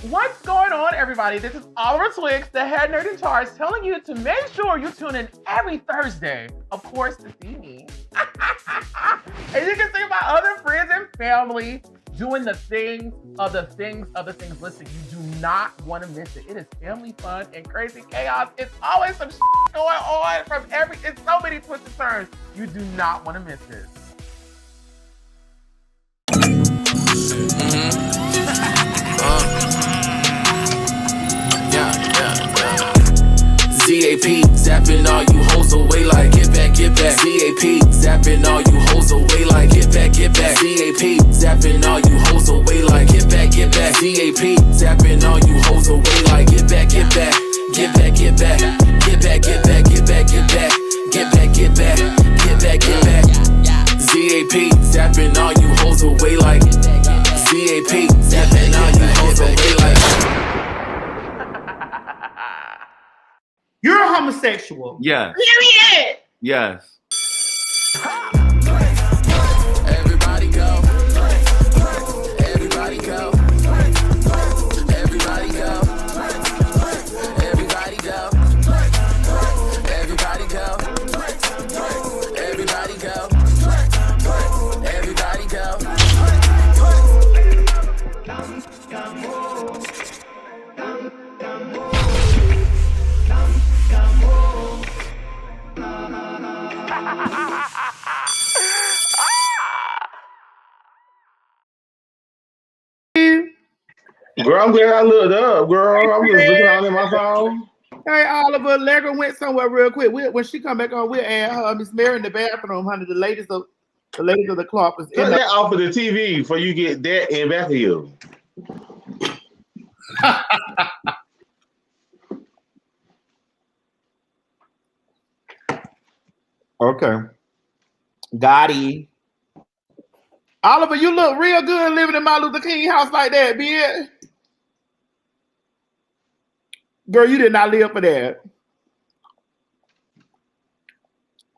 What's going on, everybody? This is Oliver Twixt, the head nerd in charge, telling you to make sure you tune in every Thursday, of course, to see me. And you can see my other friends and family doing the things of the things. Listen, you do not want to miss it. It is family fun and crazy chaos. It's always some going on from it's so many twists and turns. You do not want to miss this. ZAP, zapping all you hoes away like get back, get back. ZAP, zapping all you hoes away like get back, get back. ZAP, zapping all you hoes away like get back, get back. ZAP, zapping all you hoes away like get back, get back. Get back, get back. Get back, get back, get back, get back. Get back, get back. Get back, get back. ZAP, zapping all you hoes away like ZAP, zapping all you hoes away like. You're a homosexual. Yes. Period. Yes. Everybody go. Everybody go. Everybody go. Everybody go. Everybody go. Everybody go. Everybody go. Girl, I'm glad I looked up, girl. I'm just looking out in my phone. Hey, Oliver, Leggra went somewhere real quick. When she come back on, we'll add her. Miss Mary in the bathroom, honey. The ladies of the clock is Cut that off of the TV before you get that in back of you. Okay. Gotti. Oliver, you look real good living in Martin Luther King house like that, bitch. Girl, you did not live for that.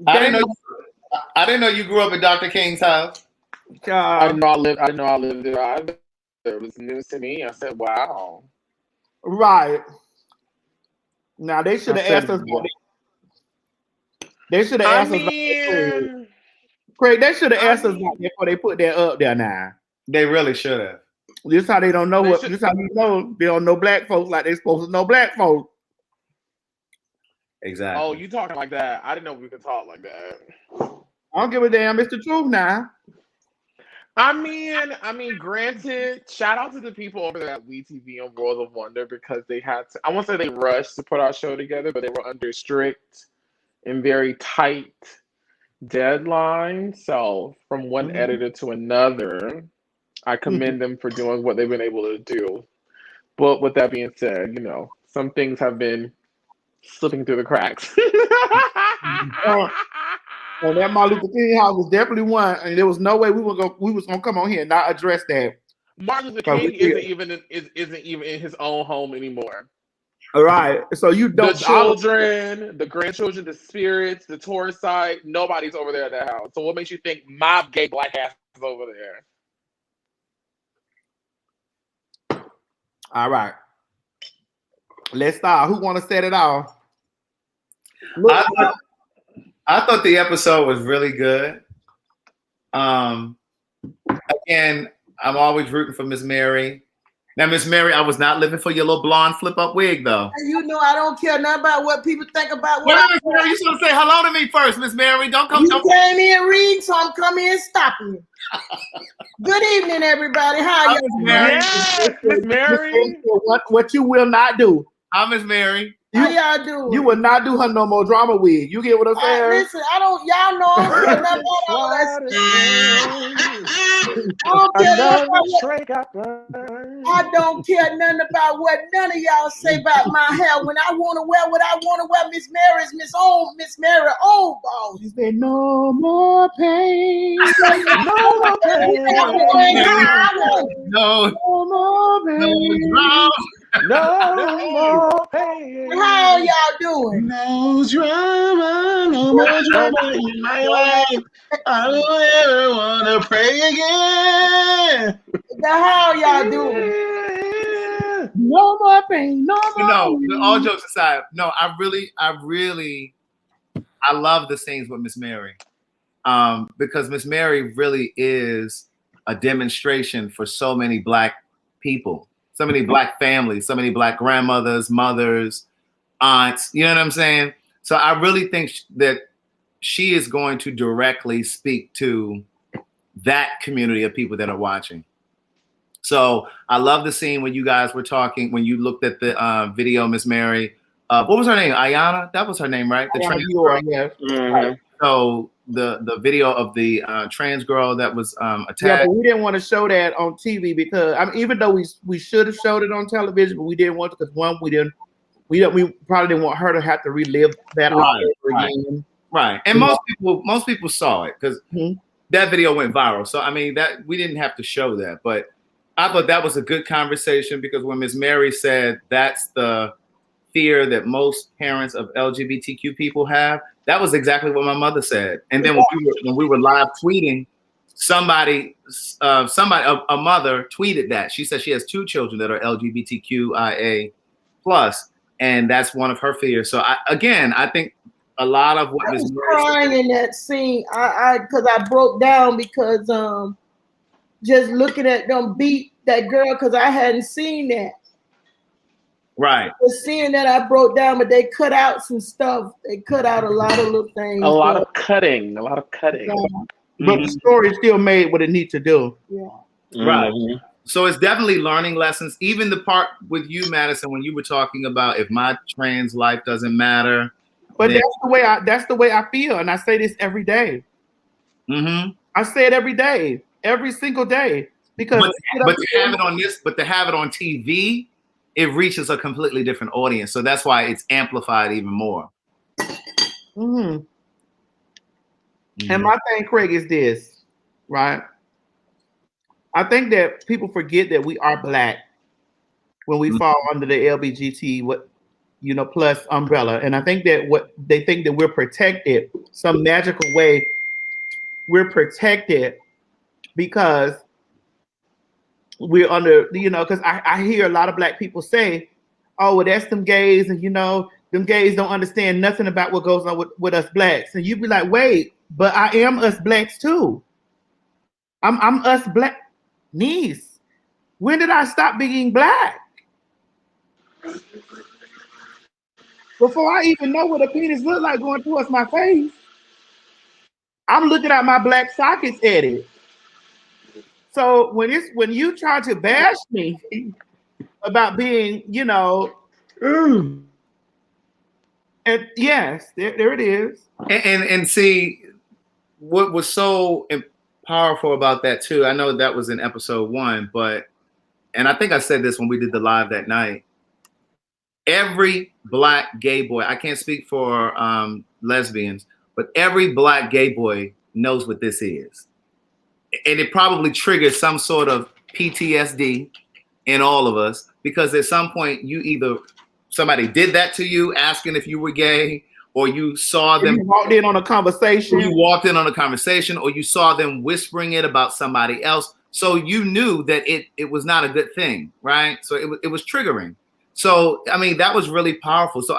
I didn't know you grew up in Dr. King's house. I didn't know I lived there either. It was news to me. I said, wow. Right. Now they should have asked us. They should have asked us. Craig, they should have asked us before they put that up there now. They really should have. This is how they don't know this is how you know they don't know black folks like they supposed to know black folks. Exactly. Oh, you talking like that? I didn't know we could talk like that. I don't give a damn. It's the truth now. I mean, granted, shout out to the people over there at WeTV and World of Wonder because they had to, I won't say they rushed to put our show together, but they were under strict and very tight deadlines. So from one editor to another, I commend them for doing what they've been able to do. But with that being said, you know, some things have been slipping through the cracks. Well, that Martin Luther King house was definitely one, and there was no way we was gonna come on here and not address that. Martin Luther King isn't even in his own home anymore. All right, so you don't. The children, the grandchildren, the spirits, the tourist side, nobody's over there at that house. So what makes you think my gay black ass is over there? All right, let's start. Who want to set it off? I thought the episode was really good. Again, I'm always rooting for Miss Mary. Now, Miss Mary, I was not living for your little blonde flip-up wig, though. You know I don't care nothing about what people think about Wait, Miss Mary, you should say hello to me first, Miss Mary. Don't come. You came in reading, so I'm coming in stopping you. Good evening, everybody. How you doing? Yes, Miss Mary. What you will not do. Hi, Miss Mary. How y'all doing? You will not do her no more drama wig. You get what I'm saying? Listen, y'all know I don't care nothing about all that. I don't care nothing about what none of y'all say about my hair. When I want to wear what I want to wear, Miss Mary's Miss Mary old balls. You say no more pain. No more pain. No more pain. No more pain. How y'all doing? No drama, no more drama in my life. I don't ever want to pray again. How y'all doing? No more pain, no But more. no, pain. but all jokes aside, no, I love the scenes with Miss Mary. Because Miss Mary really is a demonstration for so many Black people, so many Black families, so many Black grandmothers, mothers, aunts, you know what I'm saying? So I really think that she is going to directly speak to that community of people that are watching. So I love the scene when you guys were talking, when you looked at the video, Miss Mary. What was her name? Ayana? That was her name, right? The trans girl. Yes. Mhm. So the video of the trans girl that was Yeah, attacked. but we didn't want to show that on TV because even though we should have showed it on television, but we didn't want to because one, we probably didn't want her to have to relive that all over again. Right. And most people saw it because that video went viral. So I mean that we didn't have to show that, but I thought that was a good conversation because when Miss Mary said that's the fear that most parents of LGBTQ people have, that was exactly what my mother said. And then when we were live tweeting, somebody, a mother tweeted that. She said she has 2 children that are LGBTQIA plus, and that's one of her fears. So I think a lot of what I Ms. was Mary crying in that scene. Because I broke down because just looking at them beat that girl because I hadn't seen that. right. But seeing that I broke down, but they cut out some stuff. They cut out a lot of little things. A lot of cutting. But the story still made what it needs to do. Yeah. Right. Mhm. So it's definitely learning lessons. Even the part with you, Madison, when you were talking about if my trans life doesn't matter. But then, that's the way I feel, and I say this every day. I say it every day, every single day, because but to have it on TV, it reaches a completely different audience. So that's why it's amplified even more. And my thing, Craig, is this, right? I think that people forget that we are Black when we fall under the LGBT plus umbrella, and I think that what they think that we're protected some magical way. We're protected because we're under, because I hear a lot of Black people say, "Oh, well, that's them gays," and them gays don't understand nothing about what goes on with us Blacks, and you'd be like, "Wait, but I am us Blacks too. I'm us Black." Niece, when did I stop being Black? Before I even know what a penis look like going towards my face, I'm looking at my Black sockets at it. So when you try to bash me about being, and yes, there it is. And see what was so powerful about that too. I know that was in episode 1, and I think I said this when we did the live that night. Every Black gay boy, I can't speak for lesbians, but every Black gay boy knows what this is. And it probably triggers some sort of PTSD in all of us because at some point somebody did that to you asking if you were gay, or you saw them. You walked in on a conversation. Or you saw them whispering it about somebody else. So you knew that it was not a good thing, right? So it was triggering. So, I mean, that was really powerful. So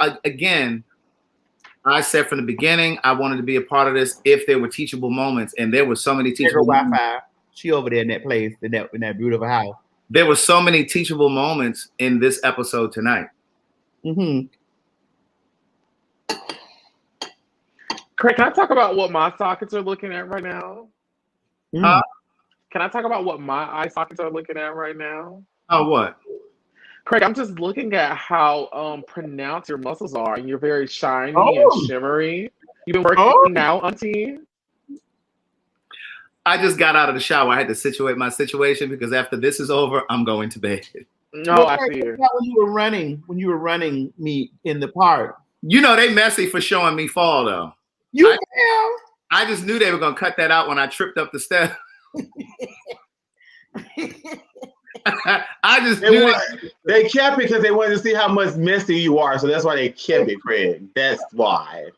I said from the beginning, I wanted to be a part of this if there were teachable moments, and there were so many teachable moments. Wi-Fi. She over there in that place, in that beautiful house. There were so many teachable moments in this episode tonight. Craig, can I talk about what my sockets are looking at right now? Can I talk about what my eye sockets are looking at right now? Oh, what? Craig, I'm just looking at how pronounced your muscles are, and you're very shiny and shimmery. You've been working out, auntie? I just got out of the shower. I had to situate my situation because after this is over, I'm going to bed. No, I see it. When you were running me in the park. They messy for showing me fall though. I just knew they were gonna cut that out when I tripped up the steps. I just knew they kept it because they wanted to see how much messy you are, so that's why they kept it, Craig. That's why.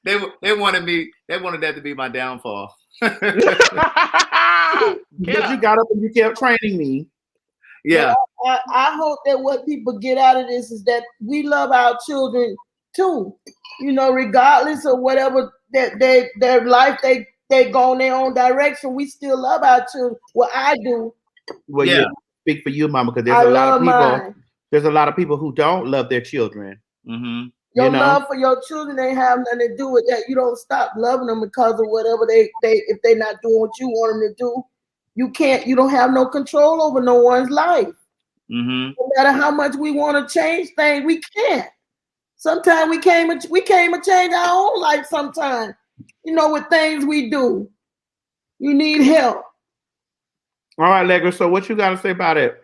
They wanted that to be my downfall. Because you got up and you kept training me. Yeah. I hope that what people get out of this is that we love our children too. You know, regardless of whatever that their life they go in their own direction, we still love our children. Well, I do. Well, Yeah. speak for you, Mama, because there's I a lot of love people. mine. There's a lot of people who don't love their children. Mm-hmm. Your You know? love for your children ain't have nothing to do with that. You don't stop loving them because of whatever they if they're not doing what you want them to do. You don't have no control over no one's life. Mm-hmm. No matter how much we want to change things, we can't. Sometimes we came to change our own life sometimes. You know, with things we do. You need help. All right, Leggra. So what you got to say about it?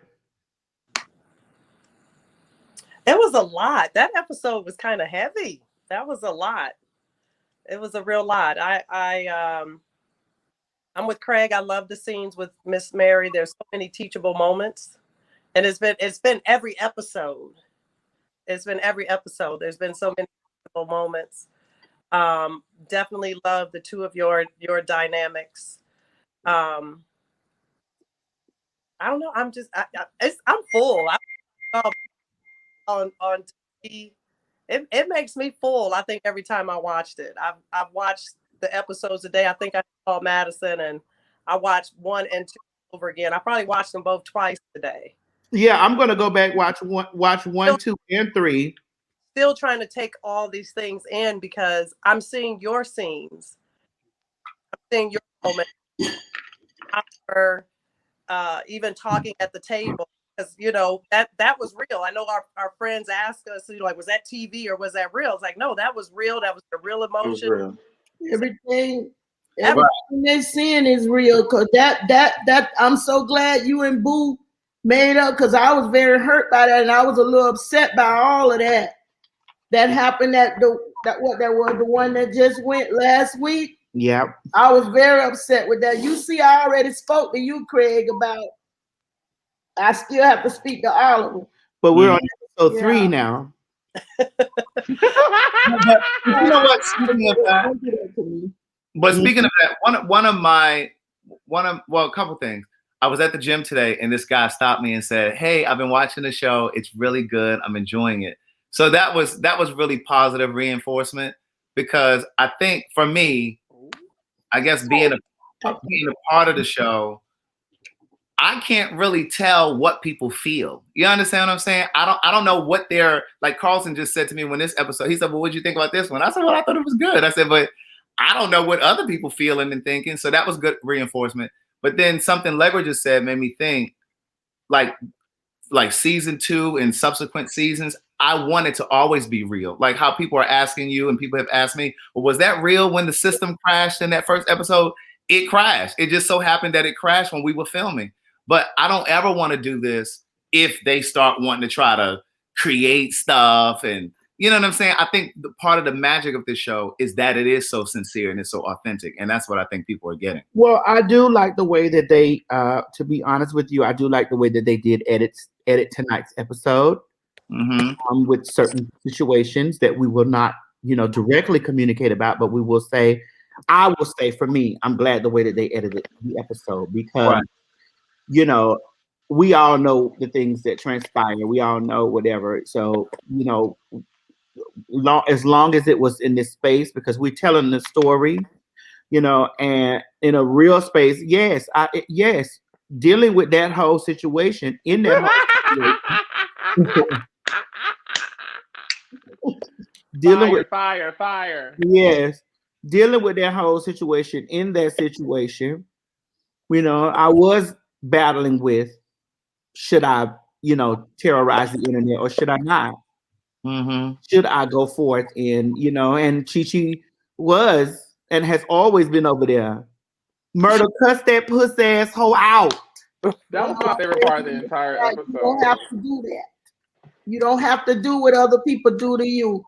It was a lot. That episode was kind of heavy. That was a lot. It was a real lot. I'm with Craig. I love the scenes with Miss Mary. There's so many teachable moments. And it's been every episode. It's been every episode. There's been so many teachable moments. Definitely love the two of your dynamics. I don't know. I'm full. On TV, it makes me full. I think every time I watched it, I've watched the episodes a day. I think I saw Madison, and I watched 1 and 2 over again. I probably watched them both twice today. Yeah, I'm gonna go back watch 1, 2, and 3. Still trying to take all these things in because I'm seeing your scenes. I'm seeing your moments. Even talking at the table. Because, you know, that was real. I know our friends ask us, you know, like, was that TV or was that real? It's like, no, that was real. That was the real emotion. Real. Everything they're seeing is real. Cause that I'm so glad you and Boo made up, because I was very hurt by that, and I was a little upset by all of that. That happened that was the one that just went last week. Yeah. I was very upset with that. You see, I already spoke to you, Craig, about I still have to speak to Oliver. But we're on episode 3 now. But you know what? Speaking of that, speaking of that, a couple things. I was at the gym today, and this guy stopped me and said, "Hey, I've been watching the show. It's really good. I'm enjoying it." So that was really positive reinforcement, because I think for me, I guess being a part of the show, I can't really tell what people feel. You understand what I'm saying? I don't know what they're like. Carlson just said to me when this episode, he said, "Well, what'd you think about this one?" I said, "Well, I thought it was good." I said, "But I don't know what other people feeling and thinking." So that was good reinforcement. But then something Leggra just said made me think, like season 2 and subsequent seasons, I want it to always be real. Like how people are asking you, and people have asked me, "Well, was that real when the system crashed in that first episode?" It crashed. It just so happened that it crashed when we were filming. But I don't ever want to do this if they start wanting to try to create stuff. And you know what I'm saying? I think the part of the magic of this show is that it is so sincere and it's so authentic. And that's what I think people are getting. Well, I do like the way that they, to be honest with you, I do like the way that they did edit tonight's episode with certain situations that we will not, directly communicate about, but we will say, I will say for me, I'm glad the way that they edited the episode, because we all know the things that transpire. We all know whatever. So, as long as it was in this space, because we're telling the story, and in a real space, yes, dealing with that whole situation in that whole situation. Fire. Yes, dealing with that whole situation in that situation, I was battling with, should I, terrorize the internet or should I not? Should I go forth and Chi was and has always been over there. Murder, cuss that pussy asshole out. That was my favorite part of the entire episode. You don't have to do that. You don't have to do what other people do to you.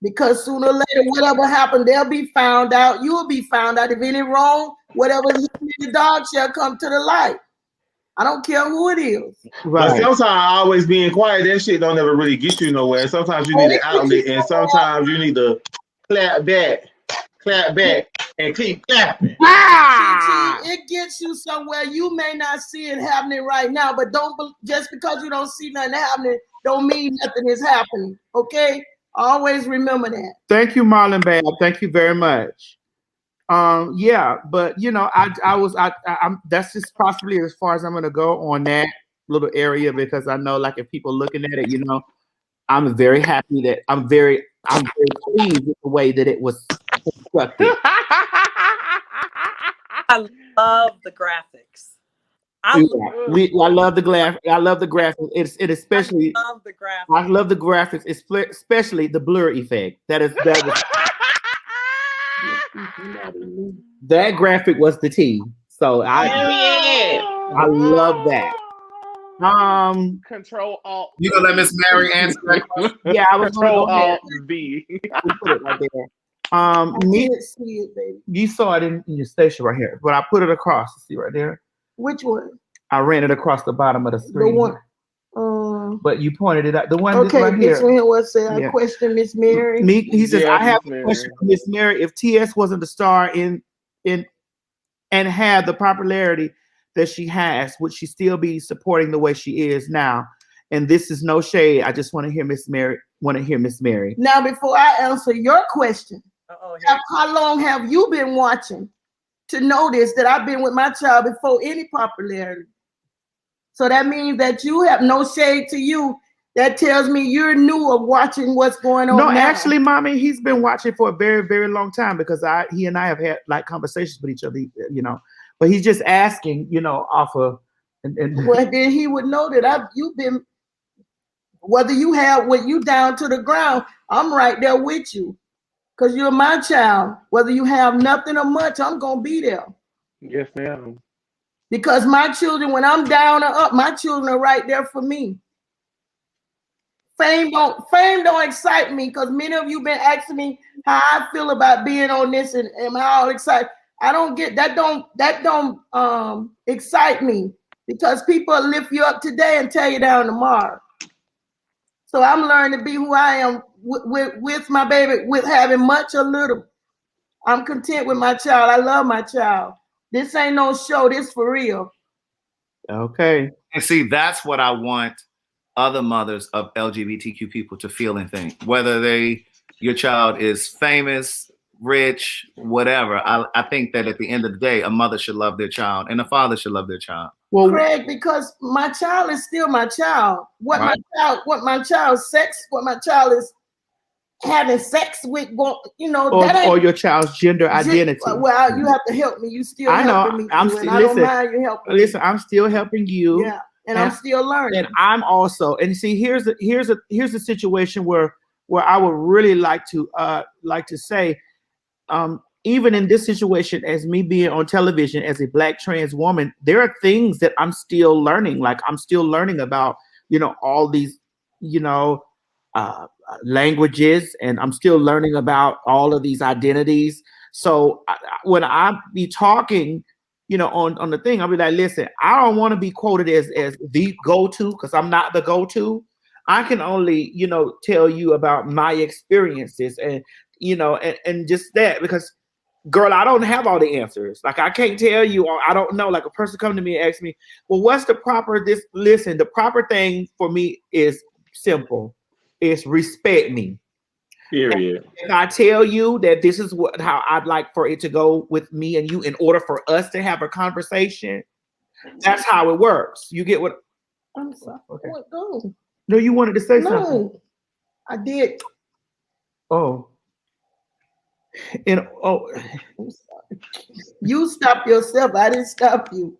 Because sooner or later, whatever happened, they'll be found out. You will be found out. If any wrong, whatever is in the dog shall come to the light. I don't care who it is. Right. But sometimes always being quiet, that shit don't ever really get you nowhere. Sometimes you need an outlet, and sometimes you need to clap back and keep clapping. It gets you somewhere. You may not see it happening right now, but just because you don't see nothing happening, don't mean nothing is happening. Okay? Always remember that. Thank you, Marlon Bab. Thank you very much. Yeah, but you know, I'm that's just possibly as far as I'm gonna go on that little area, because I know, like, if people looking at it, you know, I'm very happy that I'm very pleased with the way that it was constructed. I love the graphics. I love the graphics. I love the graphics. Especially. I love the graphics. I love the graphics, especially the blur effect. That graphic was the T. So I love that. Control Alt. You gonna let Miss Mary answer that question? Yeah, I was Control gonna go ahead. Alt V. Put it right there. I didn't see it, baby. You saw it in your station right here, but I put it across. See right there. Which one? I ran it across the bottom of the screen. The one. But you pointed it out. The one okay, right here. This one was say, I question Miss Mary. He says, Yeah, I have a question for Miss Mary. If TS wasn't the star and had the popularity that she has, would she still be supporting the way she is now? And this is no shade. I just want to hear Miss Mary. Now, before I answer your question, how long have you been watching to notice that I've been with my child before any popularity? So that means that you have no shade to you. That tells me you're new of watching what's going on. No, now. Actually, mommy, he's been watching for a very, very long time, because he and I have had like conversations with each other, you know. But he's just asking, you know, off of. Well, then he would know that you've been, whether you have with you down to the ground, I'm right there with you, because you're my child. Whether you have nothing or much, I'm gonna be there. Yes, ma'am. Because my children, when I'm down or up, my children are right there for me. Fame don't excite me, because many of you been asking me how I feel about being on this and am I all excited. I don't get that. Don't excite me, because people lift you up today and tear you down tomorrow. So I'm learning to be who I am with my baby, with having much or little. I'm content with my child. I love my child. This ain't no show. This for real. Okay. And see, that's what I want other mothers of LGBTQ people to feel and think. Whether your child is famous, rich, whatever. I think that at the end of the day, a mother should love their child and a father should love their child. Well, Craig, because my child is still my child. What my child is having sex with, you know, or your child's gender identity. Well, you have to help me. You still helping me. I don't mind you helping. Listen, I'm still helping you. Yeah, and I'm still learning. And I'm also, and see, here's a situation where I would really like to say, even in this situation, as me being on television as a Black trans woman, there are things that I'm still learning. Like, I'm still learning about, you know, all these, you know, languages, and I'm still learning about all of these identities. So when I be talking, you know, on the thing, I'll be like, listen, I don't want to be quoted as the go-to, because I'm not the go-to. I can only, you know, tell you about my experiences, and, you know, and just that, because, girl, I don't have all the answers. Like, I can't tell you, or I don't know. Like, a person come to me and ask me, well, what's the proper listen, the proper thing for me is simple. It's respect me. Period. If I tell you that this is how I'd like for it to go with me and you, in order for us to have a conversation, that's how it works. You get what? I'm sorry. Okay. Go. No, you wanted to say something. No, I did. Oh. And I'm sorry. You stopped yourself. I didn't stop you.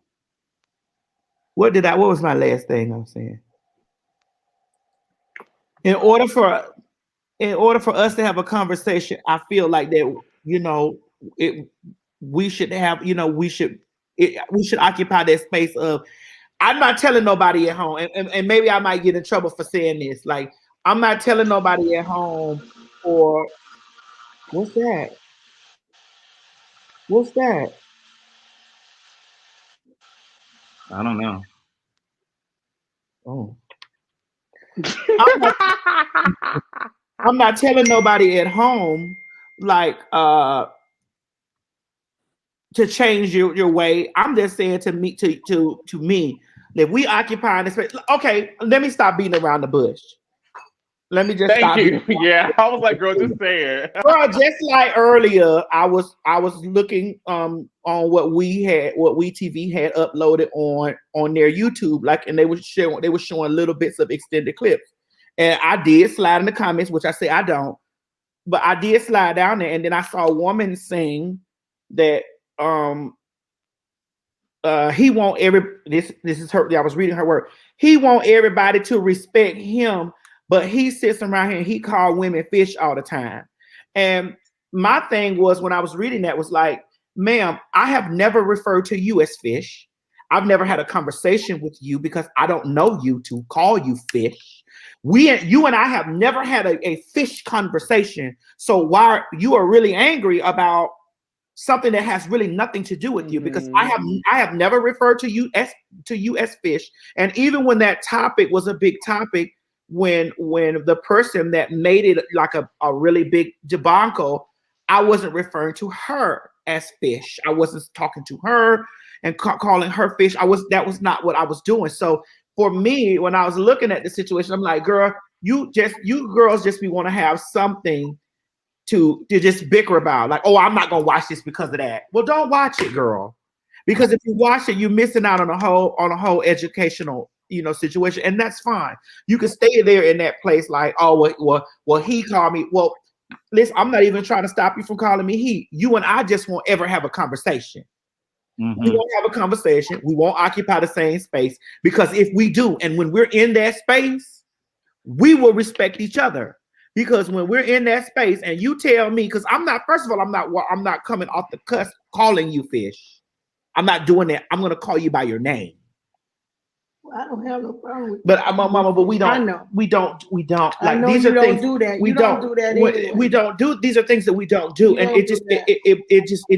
What was my last thing I was saying? In order for us to have a conversation, I feel like that, you know, we should have, you know, we should occupy that space of, I'm not telling nobody at home, and maybe I might get in trouble for saying this. Like, I'm not telling nobody at home, or what's that? What's that? I don't know. Oh. I'm not telling nobody at home, like, to change your way. I'm just saying to me, to me, that we occupy this space. Okay, let me stop beating around the bush. Let me just stop. Thank you. Yeah, I was like, girl, just say it. Well, just like earlier, I was looking on what we TV had uploaded on their YouTube, like, and they were showing little bits of extended clips, and I did slide in the comments, which I say I don't, but I did slide down there, and then I saw a woman saying that he want this is her. I was reading her word. He want everybody to respect him. But he sits around here and he called women fish all the time. And my thing was, when I was reading that, was like, ma'am, I have never referred to you as fish. I've never had a conversation with you because I don't know you to call you fish. You and I have never had a fish conversation. So why you are really angry about something that has really nothing to do with you? Because I have never referred to you as fish. And even when that topic was a big topic, when the person that made it like a really big debacle, I wasn't referring to her as fish. I wasn't talking to her and calling her fish. That was not what I was doing. So for me, when I was looking at the situation, I'm like, girl, you girls just want to have something to just bicker about. Like, oh, I'm not gonna watch this because of that. Well, don't watch it, girl. Because if you watch it, you're missing out on a whole educational situation, and that's fine. You can stay there in that place, like, oh, well, he called me. Well, listen, I'm not even trying to stop you from calling me he. You and I just won't ever have a conversation. We won't have a conversation. We won't occupy the same space, because if we do, and when we're in that space, we will respect each other. Because when we're in that space, and you tell me, because I'm not coming off the cusp calling you fish. I'm not doing that. I'm going to call you by your name. I don't have no problem with but Mama, but we don't. I know. We don't. Like, I know these you are don't things do that. we You don't do that anyway. We don't do. These are things that we don't do, and it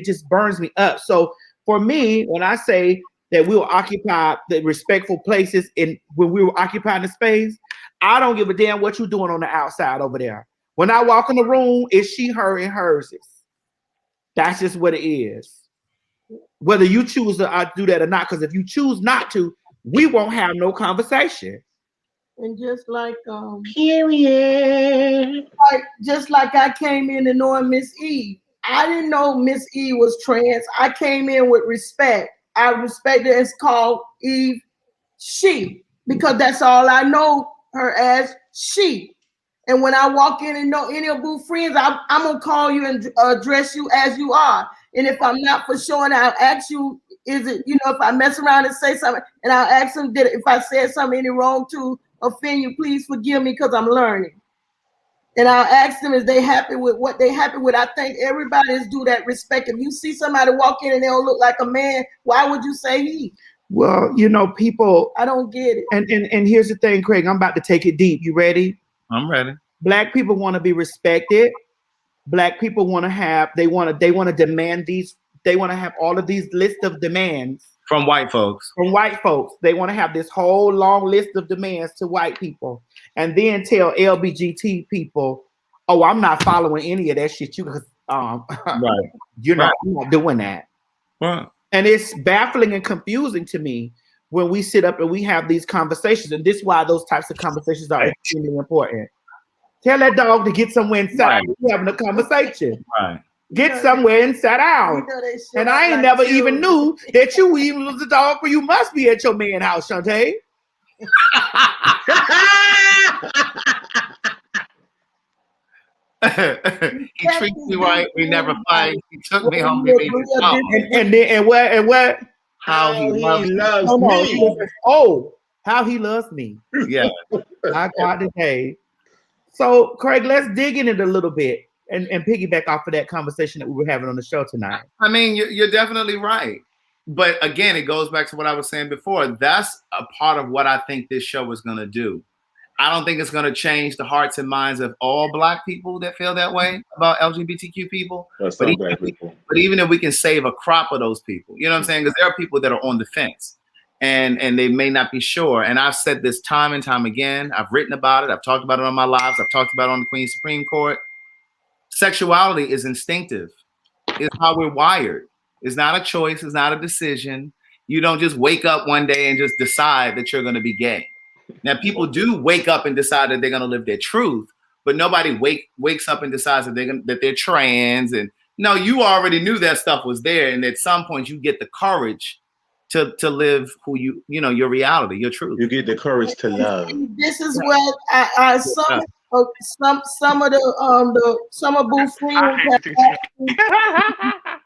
just burns me up. So for me, when I say that we will occupy the respectful places when we were occupying the space, I don't give a damn what you're doing on the outside over there. When I walk in the room, it's she, her, and hers. That's just what it is. Whether you choose to do that or not, because if you choose not to, we won't have no conversation. And just like period. Just like I came in and knowing Miss Eve. I didn't know Miss Eve was trans. I came in with respect. I respect her as called Eve she, because that's all I know her as, she. And when I walk in and know any of Boo friends, I'm gonna call you and address you as you are. And if I'm not for sure, and I'll ask you, is it, if I mess around and say something, and I'll ask them, if I said something any wrong to offend you, please forgive me, because I'm learning. And I'll ask them, is they happy with what they happy with? I think everybody is due that respect. If you see somebody walk in and they don't look like a man, why would you say he? Well, people. I don't get it. And here's the thing, Craig. I'm about to take it deep. You ready? I'm ready. Black people want to be respected. Black people want to have. They want to demand these. They want to have all of these lists of demands from white folks. From white folks, they want to have this whole long list of demands to white people, and then tell LGBT people, "Oh, I'm not following any of that shit." Right. You're not doing that. Right. And it's baffling and confusing to me when we sit up and we have these conversations, and this is why those types of conversations are extremely important. Tell that dog to get somewhere and sit down. We're having a conversation. Right. Get somewhere and sit down. And I ain't never even knew that you even was a dog, but you must be at your man's house, Shantae. He treats me right. We never fight. He took me home. And what? How he loves me. How he loves me. Yeah. I got today. So, Craig, let's dig in it a little bit and piggyback off of that conversation that we were having on the show tonight. I mean, you're definitely right. But again, it goes back to what I was saying before. That's a part of what I think this show is going to do. I don't think it's going to change the hearts and minds of all Black people that feel that way about LGBTQ people. But even if we can save a crop of those people, you know what I'm saying? Because there are people that are on the fence and they may not be sure. And I've said this time and time again. I've written about it. I've talked about it on my lives. I've talked about it on the Queen's Supreme Court. Sexuality is instinctive. It's how we're wired. It's not a choice. It's not a decision. You don't just wake up one day and just decide that you're going to be gay. Now, people do wake up and decide that they're going to live their truth, but nobody wakes up and decides that they're trans. And no, you already knew that stuff was there. And at some point, you get the courage to live who your reality, your truth. You get the courage to love. This is what some of Boo friends have asked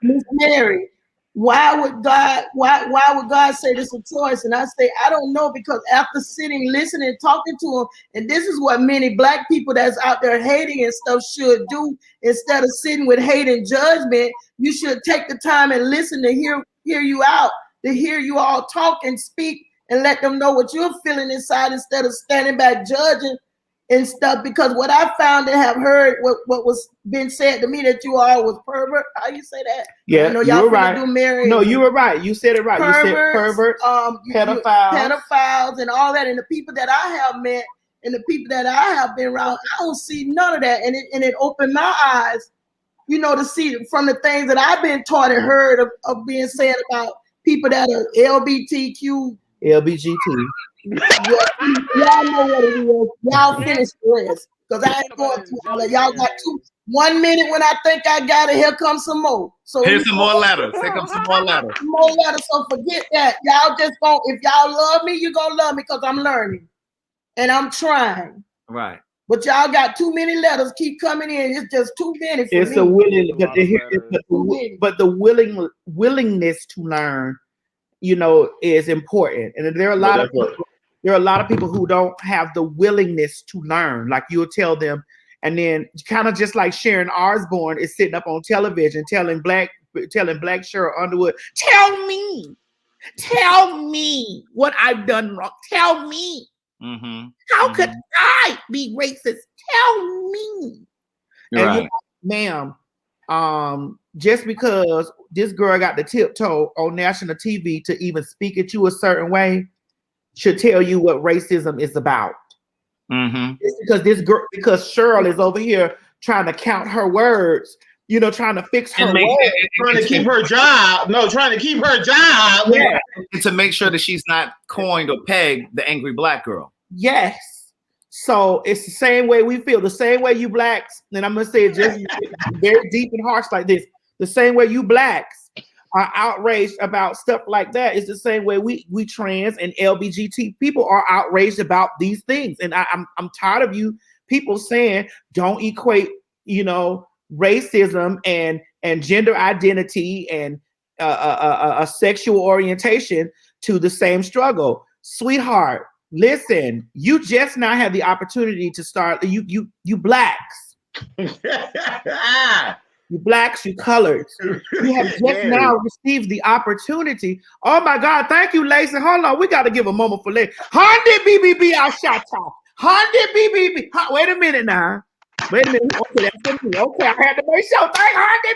Miss Mary, why would God say this a choice? And I say, I don't know, because after sitting, listening, talking to him, and this is what many Black people that's out there hating and stuff should do. Instead of sitting with hate and judgment, you should take the time and listen to hear you out, to hear you all talk and speak and let them know what you're feeling inside, instead of standing back judging and stuff. Because what I found and have heard, what was been said to me, that you all was pervert. How you say that? Yeah, I know you y'all were right. Do Mary. No, you were right. You said it right. Perverts, you said perverts, pedophiles, and all that. And the people that I have met and the people that I have been around, I don't see none of that. And it opened my eyes, to see from the things that I've been taught and heard of being said about people that are LGBTQ. LBGT. Y'all know what it is. Y'all finish the rest, because I ain't going through all that. Y'all got 1 minute when I think I got it. Here comes some more. So here's some more letters. Here comes some more letters. More letters. So forget that. Y'all just if y'all love me, you're gonna love me, because I'm learning and I'm trying. Right. But y'all got too many letters keep coming in. It's just too many for it's me. A willing, but the willingness to learn, is important. And there are a lot of people who don't have the willingness to learn. Like, you'll tell them, and then kind of just like Sharon Osbourne is sitting up on television telling Black Cheryl Underwood, tell me what I've done wrong. Tell me. Mm-hmm. How could I be racist? Tell me. Right. And ma'am, just because this girl got the tiptoe on national TV to even speak at you a certain way should tell you what racism is about. Mm-hmm. It's because Cheryl is over here trying to count her words, trying to fix her words. Trying to keep her job. No, trying to keep her job. Yeah. And to make sure that she's not coined or pegged the angry Black girl. Yes. So it's the same way we feel, the same way you Blacks, and I'm going to say it just very deep and harsh like this, the same way you Blacks are outraged about stuff like that is the same way we trans and LGBTQ people are outraged about these things. And I'm tired of you people saying don't equate, racism and gender identity and a sexual orientation to the same struggle. Sweetheart, listen, you just now have the opportunity to start. You Blacks. You Blacks, you coloreds. You have just now received the opportunity. Oh my God, thank you, Lacey. Hold on, we got to give a moment for Lacey. Honey BBB, I shot top. Honey BBB. Wait a minute now. Wait a minute. Okay, that's me. Okay, I had to make sure. Thank Honey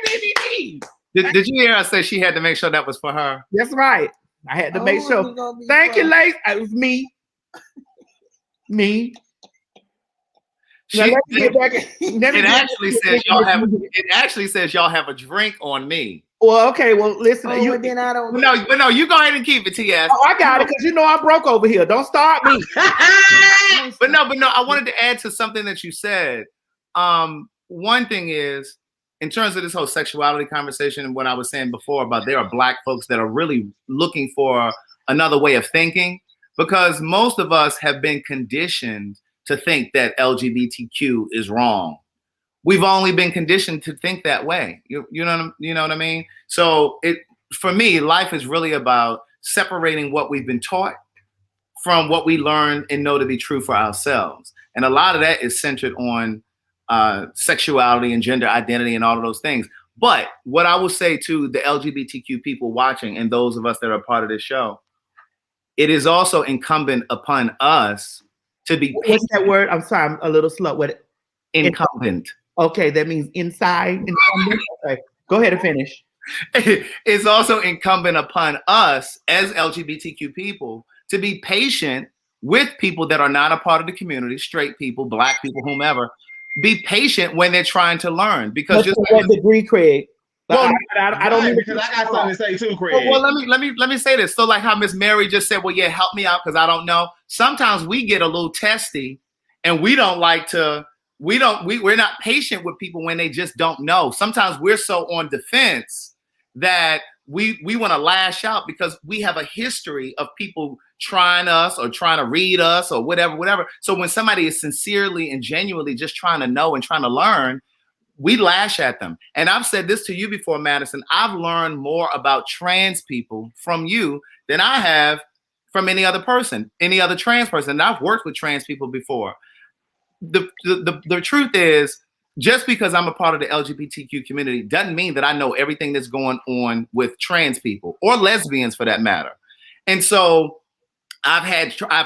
BBB. Did you hear her say she had to make sure that was for her? That's right. I had to make sure. Thank you, Lacey. It was me. Me. It actually says y'all have a drink on me. Well, okay. Well, listen. Then I don't. No. You go ahead and keep it, TS. Oh, I got it, because I broke over here. Don't start me. But no. I wanted to add to something that you said. One thing is, in terms of this whole sexuality conversation and what I was saying before about there are Black folks that are really looking for another way of thinking, because most of us have been conditioned to think that LGBTQ is wrong. We've only been conditioned to think that way. You know what I mean? So for me, life is really about separating what we've been taught from what we learn and know to be true for ourselves. And a lot of that is centered on sexuality and gender identity and all of those things. But what I will say to the LGBTQ people watching and those of us that are part of this show, it is also incumbent upon us to be patient. What's that word? I'm sorry, I'm a little slow. What? Incumbent. Okay, that means inside. Incumbent. Okay, go ahead and finish. It's also incumbent upon us as LGBTQ people to be patient with people that are not a part of the community, straight people, Black people, whomever. Be patient when they're trying to learn, because what degree, Craig? Well, I don't mean because I got something to say too, Craig. Well, let me say this. So, like how Miss Mary just said, well, yeah, help me out because I don't know. Sometimes we get a little testy, and we don't like to. We're not patient with people when they just don't know. Sometimes we're so on defense that we want to lash out because we have a history of people trying us or trying to read us or whatever. So when somebody is sincerely and genuinely just trying to know and trying to learn, we lash at them. And I've said this to you before, Madison. I've learned more about trans people from you than I have from any other person, any other trans person. And I've worked with trans people before. The truth is, just because I'm a part of the LGBTQ community doesn't mean that I know everything that's going on with trans people or lesbians for that matter. And so I've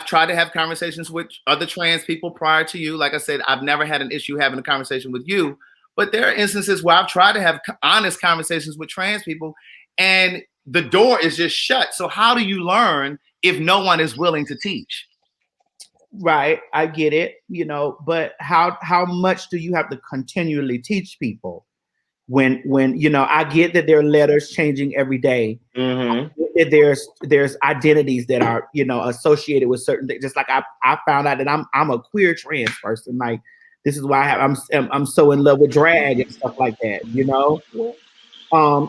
tried to have conversations with other trans people prior to you. Like I said, I've never had an issue having a conversation with you, but there are instances where I've tried to have honest conversations with trans people and the door is just shut. So how do you learn if no one is willing to teach? Right, I get it, but how much do you have to continually teach people when I get that there are letters changing every day. Mm-hmm. There's identities that are associated with certain things. Just like I found out that I'm a queer trans person. Like this is why I'm so in love with drag and stuff like that.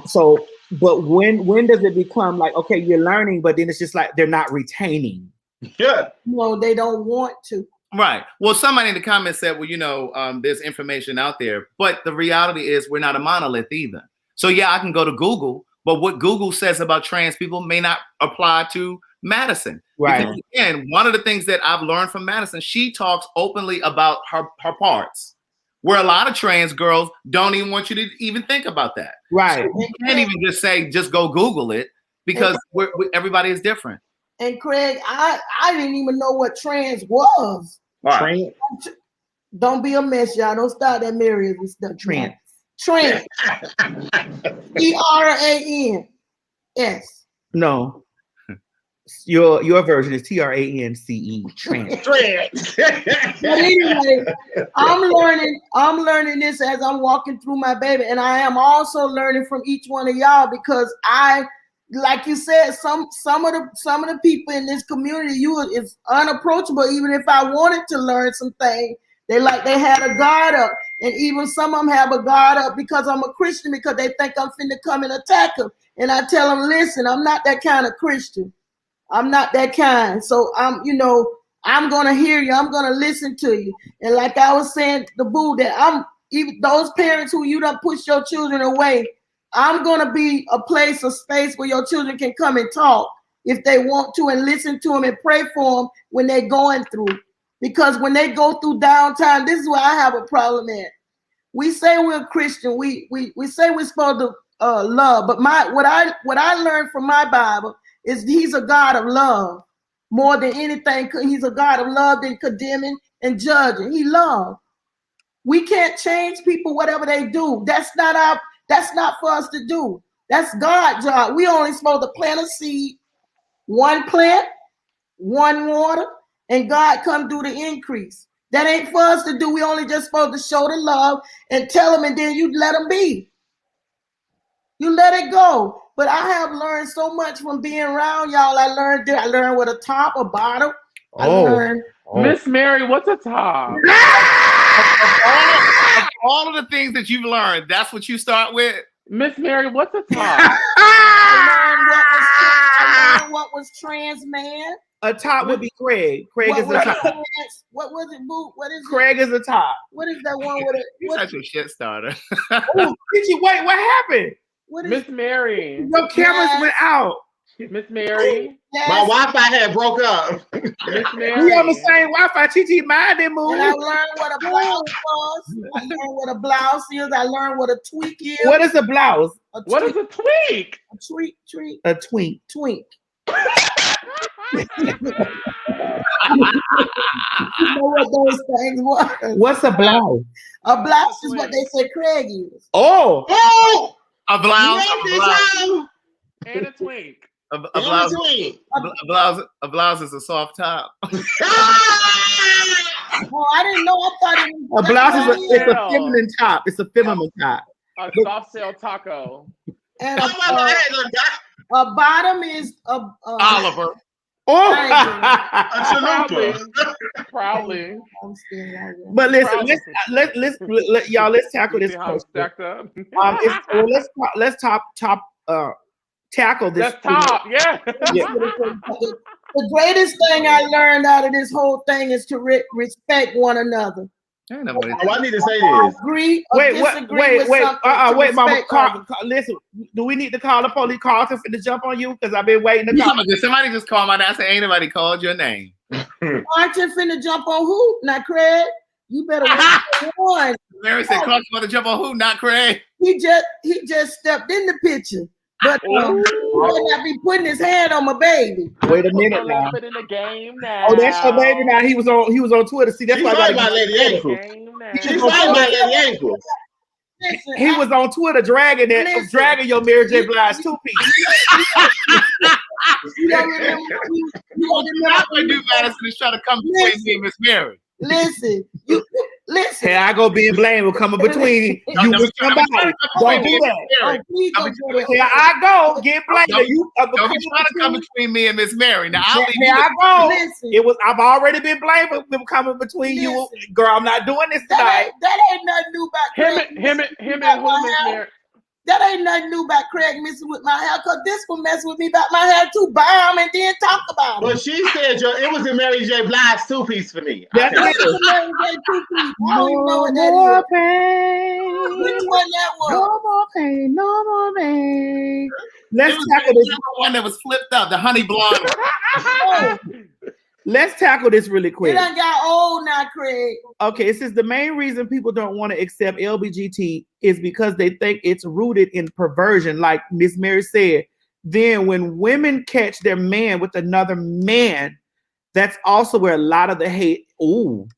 So but when does it become like, okay, you're learning, but then it's just like they're not retaining? Yeah. No, they don't want to. Right. Well, somebody in the comments said, well, there's information out there, but the reality is we're not a monolith either. So yeah, I can go to Google, but what Google says about trans people may not apply to Madison. Right. Because, again, one of the things that I've learned from Madison, she talks openly about her parts, where a lot of trans girls don't even want you to even think about that. Right. So you can't even just say, just go Google it because everybody is different. And Craig, I didn't even know what trans was. Right. Don't be a mess, y'all. Don't start that Mary and stuff. Trans. TRANS. No. Your version is TRANCE. Trans. Trans. But anyway, I'm learning this as I'm walking through my baby, and I am also learning from each one of y'all because like you said, some of the people in this community, is unapproachable. Even if I wanted to learn something, they had a guard up, and even some of them have a guard up because I'm a Christian because they think I'm finna come and attack them. And I tell them, listen, I'm not that kind of Christian. I'm not that kind. So I'm gonna hear you. I'm gonna listen to you. And like I was saying, the boo that even those parents who you don't push your children away. I'm going to be a place, a space where your children can come and talk if they want to and listen to them and pray for them when they're going through. Because when they go through downtime, this is where I have a problem at. We say we're Christian. We say we're supposed to love. But what I learned from my Bible is he's a God of love. More than anything, he's a God of love than condemning and judging. He loves. We can't change people, whatever they do. That's not for us to do. That's God's job. We only supposed to plant a seed, one plant, one water, and God come do the increase. That ain't for us to do. We only just supposed to show the love and tell them, and then you let them be. You let it go. But I have learned so much from being around y'all. I learned what a top, a bottom. I learned. Miss Mary, what's a top? All of the things that you've learned, that's what you start with? Miss Mary, what's a top? I learned what was trans man. A top would be Craig. Craig is a top. What was it, Boo? What is Craig is a top. What is that one with it? You're such a shit starter. Oh, wait, what happened? Miss Mary. Your cameras went out. Miss Mary. Yes. My Wi-Fi had broke up. Miss Mary. We on the same Wi-Fi. TT, mind didn't move. And I learned what a blouse was. I learned what a blouse is. I learned what a tweak is. What is a blouse? What is a tweak? A tweak. A twink. Twink. You know what those things were? What's a blouse? A blouse is what they say Craig is. Oh! A blouse. And a twink. A blouse is a soft top. Oh, I didn't know. I thought it was A blouse is a feminine top. It's a feminine top. A soft shell taco. And Oh my God, I ain't gonna die. a bottom is a Oliver. Oh, A chalupa. Proudly. but listen, let's tackle this See how it's question. stacked up? Let's tackle this. That's top, yeah. The greatest thing I learned out of this whole thing is to respect one another. Oh, I need to say this. Agree or disagree with something. Wait, Mama. Respect others. Listen, do we need to call the police? Carlton for to jump on you because I've been waiting to call. Somebody just called my name. I said, ain't nobody called your name. Carlton finna jump on who? Not Craig. You better wait for one. Mary said, Carlton about to jump on who? Not Craig. He just stepped in the picture. But he better not be putting his hand on my baby. Wait a minute now. In the game now. Oh, that's your baby now. He was on Twitter. See, that's She's why I talking got about Lady Ankles. She's talking about Lady Ankles. Listen, He was on Twitter dragging your Mary J. Blige 2-piece. You don't remember? That's what New Madison is trying to come between me and Miss Mary. Listen. Here I go being blamed with coming between you with somebody. Don't do that. Please don't do that. Here I go get blamed. Don't be trying to come between me and Miss Mary. Now I'll leave Here you. I go. Listen. I've already been blamed for them coming between you. Girl, I'm not doing this tonight. That ain't nothing new about Craig. Him and who, Miss Mary? That ain't nothing new about Craig messing with my hair, because this one messing with me about my hair too. Bam, and then talk about it. But she said it was a Mary J. Blige 2-piece for me. That's That's the Mary J. 2-piece. I don't even know what that is. Pain. Which one that was? No more pain. No more pain. Let's It was tackle this. the one that was flipped up, the honey blonde. Oh, Let's tackle this really it quick. done got old now, Craig. Okay, it says the main reason people don't want to accept LBGT is because they think it's rooted in perversion, like Miss Mary said. Then when women catch their man with another man, that's also where a lot of the hate. Ooh.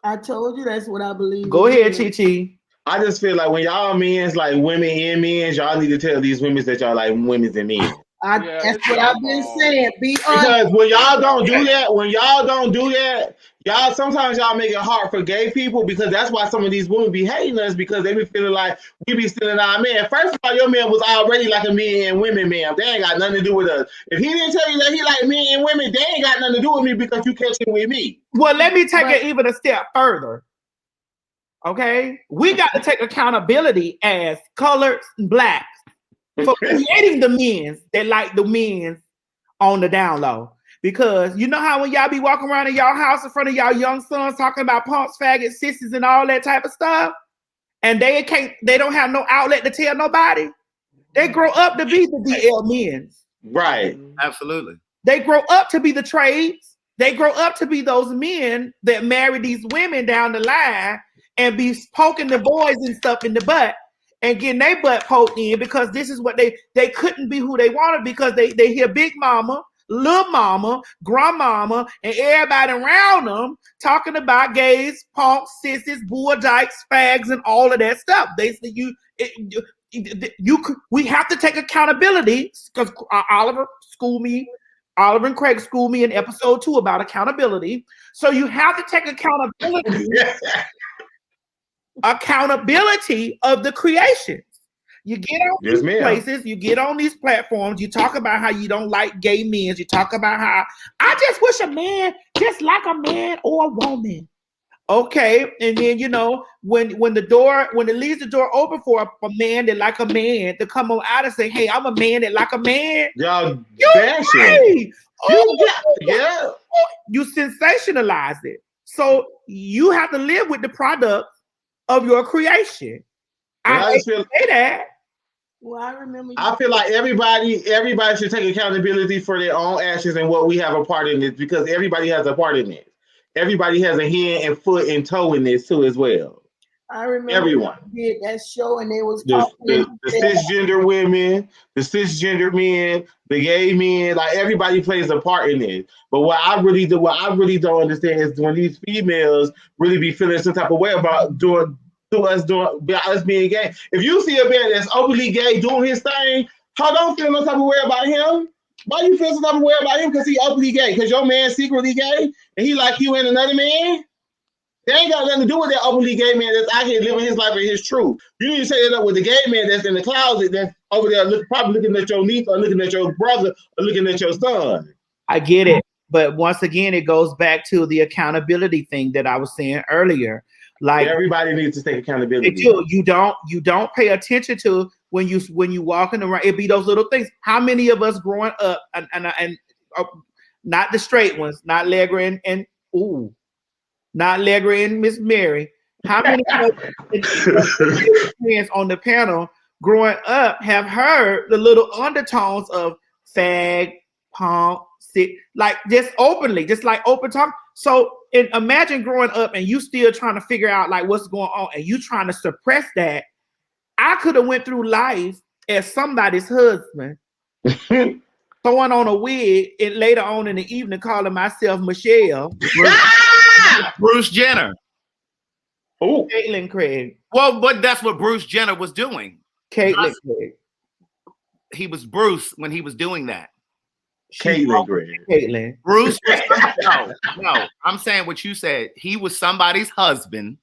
I told you that's what I believe. Go ahead, Chi Chi. I just feel like when y'all men's like women and men's, y'all need to tell these women that y'all like women's and men. That's what I've been saying. Be honest. Because when y'all don't do that, y'all sometimes y'all make it hard for gay people, because that's why some of these women be hating us, because they be feeling like we be stealing our man. First of all, your man was already like a men and women man. They ain't got nothing to do with us. If he didn't tell you that he like men and women, they ain't got nothing to do with me because you catch it with me. Well, let me take it even a step further. Okay, we got to take accountability as colored and blacks for creating the men that like the men on the down low. Because you know how when y'all be walking around in y'all house in front of y'all young sons talking about punks, faggots, sissies, and all that type of stuff, and they don't have no outlet to tell nobody. They grow up to be the DL men. Right. Absolutely. They grow up to be the trades. They grow up to be those men that marry these women down the line and be poking the boys and stuff in the butt and getting their butt poked in, because this is what they couldn't be who they wanted, because they hear Big Mama, Little Mama, Grandmama, and everybody around them talking about gays, punks, sissies, bull dykes, fags, and all of that stuff. Basically, we have to take accountability, because Oliver and Craig schooled me in episode 2 about accountability. So you have to take accountability. Accountability of the creations. You get on these places, you get on these platforms, you talk about how you don't like gay men, you talk about how I just wish a man just like a man or a woman. Okay, and then when it leaves the door open for a man that like a man to come on out and say, hey, I'm a man that like a man. Y'all bashing. Yeah. You sensationalize it. So you have to live with the product of your creation. I say that. Well, I remember. I feel like everybody should take accountability for their own actions and what we have a part in this, because everybody has a part in this. Everybody has a hand and foot and toe in this too as well. I remember everyone did that show and they was the cisgender women, the cisgender men, the gay men, like everybody plays a part in it. But what I really don't understand is when these females really be feeling some type of way about us being gay. If you see a man that's openly gay doing his thing, how don't feel no type of way about him? Why you feel some type of way about him? Because he openly gay? Because your man's secretly gay and he like you and another man? They ain't got nothing to do with that openly gay man that's out here living his life and his truth. You need to say that up with the gay man that's in the closet that's over there probably looking at your niece or looking at your brother or looking at your son. I get it. But once again, it goes back to the accountability thing that I was saying earlier. Like everybody needs to take accountability. You don't pay attention to when you walking around. It be those little things. How many of us growing up and not the straight ones, not Leggra and not Leggra and Miss Mary. How many of us on the panel growing up have heard the little undertones of fag, punk, sick, like just openly, just like open talk. So imagine growing up and you still trying to figure out like what's going on and you trying to suppress that. I could have went through life as somebody's husband, throwing on a wig and later on in the evening calling myself Michelle. Bruce Jenner. Oh, Caitlin Craig. Well, but that's what Bruce Jenner was doing. Caitlin Craig. He was Bruce when he was doing that. Caitlin Craig. Caitlin. Bruce was no. I'm saying what you said. He was somebody's husband,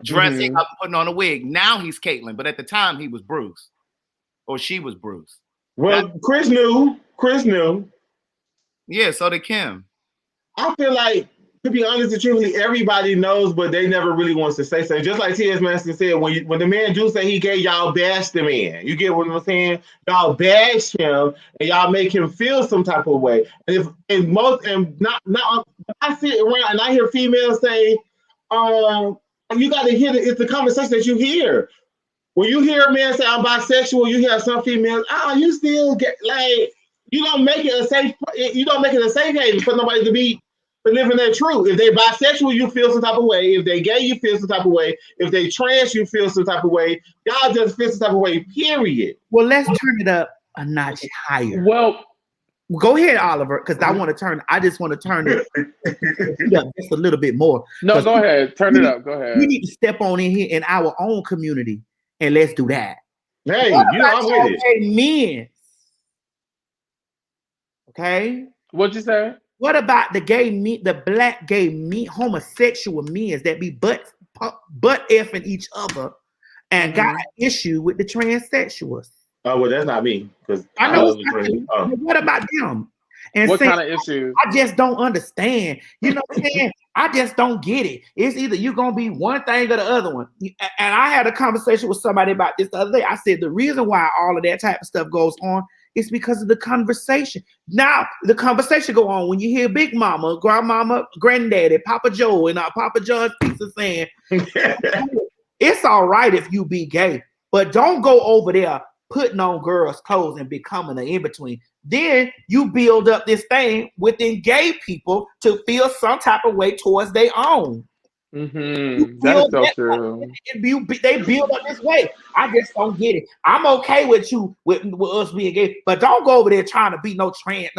dressing up, putting on a wig. Now he's Caitlin, but at the time he was Bruce, or she was Bruce. Well, Chris knew. Yeah, so did Kim. I feel like, to be honest and truthfully, everybody knows, but they never really wants to say so. Just like TS Madison said, when the man do say he gay, y'all bash the man. You get what I'm saying? Y'all bash him and y'all make him feel some type of way. And I sit around and I hear females say, you got to hear it's the conversation that you hear. When you hear a man say I'm bisexual, you hear some females, you still get like you don't make it a safe haven for nobody to be living their truth. If they bisexual, you feel some type of way. If they gay, you feel some type of way. If they trans, you feel some type of way. Y'all just feel some type of way, period. Well, let's turn it up a notch higher. Well, go ahead, Oliver, because I just want to turn it up just a little bit more. No, go ahead. Turn it up. Go ahead. We need to step on in here in our own community and let's do that. Hey, I'm with it. Men. Okay? What'd you say? What about the black gay men, homosexual men that be butt effing each other and got an issue with the transsexuals? Oh, well, that's not me. Because I know. What about them? And what kind of issues? I just don't understand. You know what I'm saying? I just don't get it. It's either you're going to be one thing or the other one. And I had a conversation with somebody about this the other day. I said the reason why all of that type of stuff goes on is because of the conversation. Now, the conversation go on when you hear Big Mama, Grandmama, Granddaddy, Papa Joe, and Papa John's Pizza saying, it's all right if you be gay, but don't go over there putting on girls' clothes and becoming an in-between. Then you build up this thing within gay people to feel some type of way towards their own. Mm-hmm. That is so true. They build up this way. I just don't get it. I'm okay with you with us being gay, but don't go over there trying to be no trans,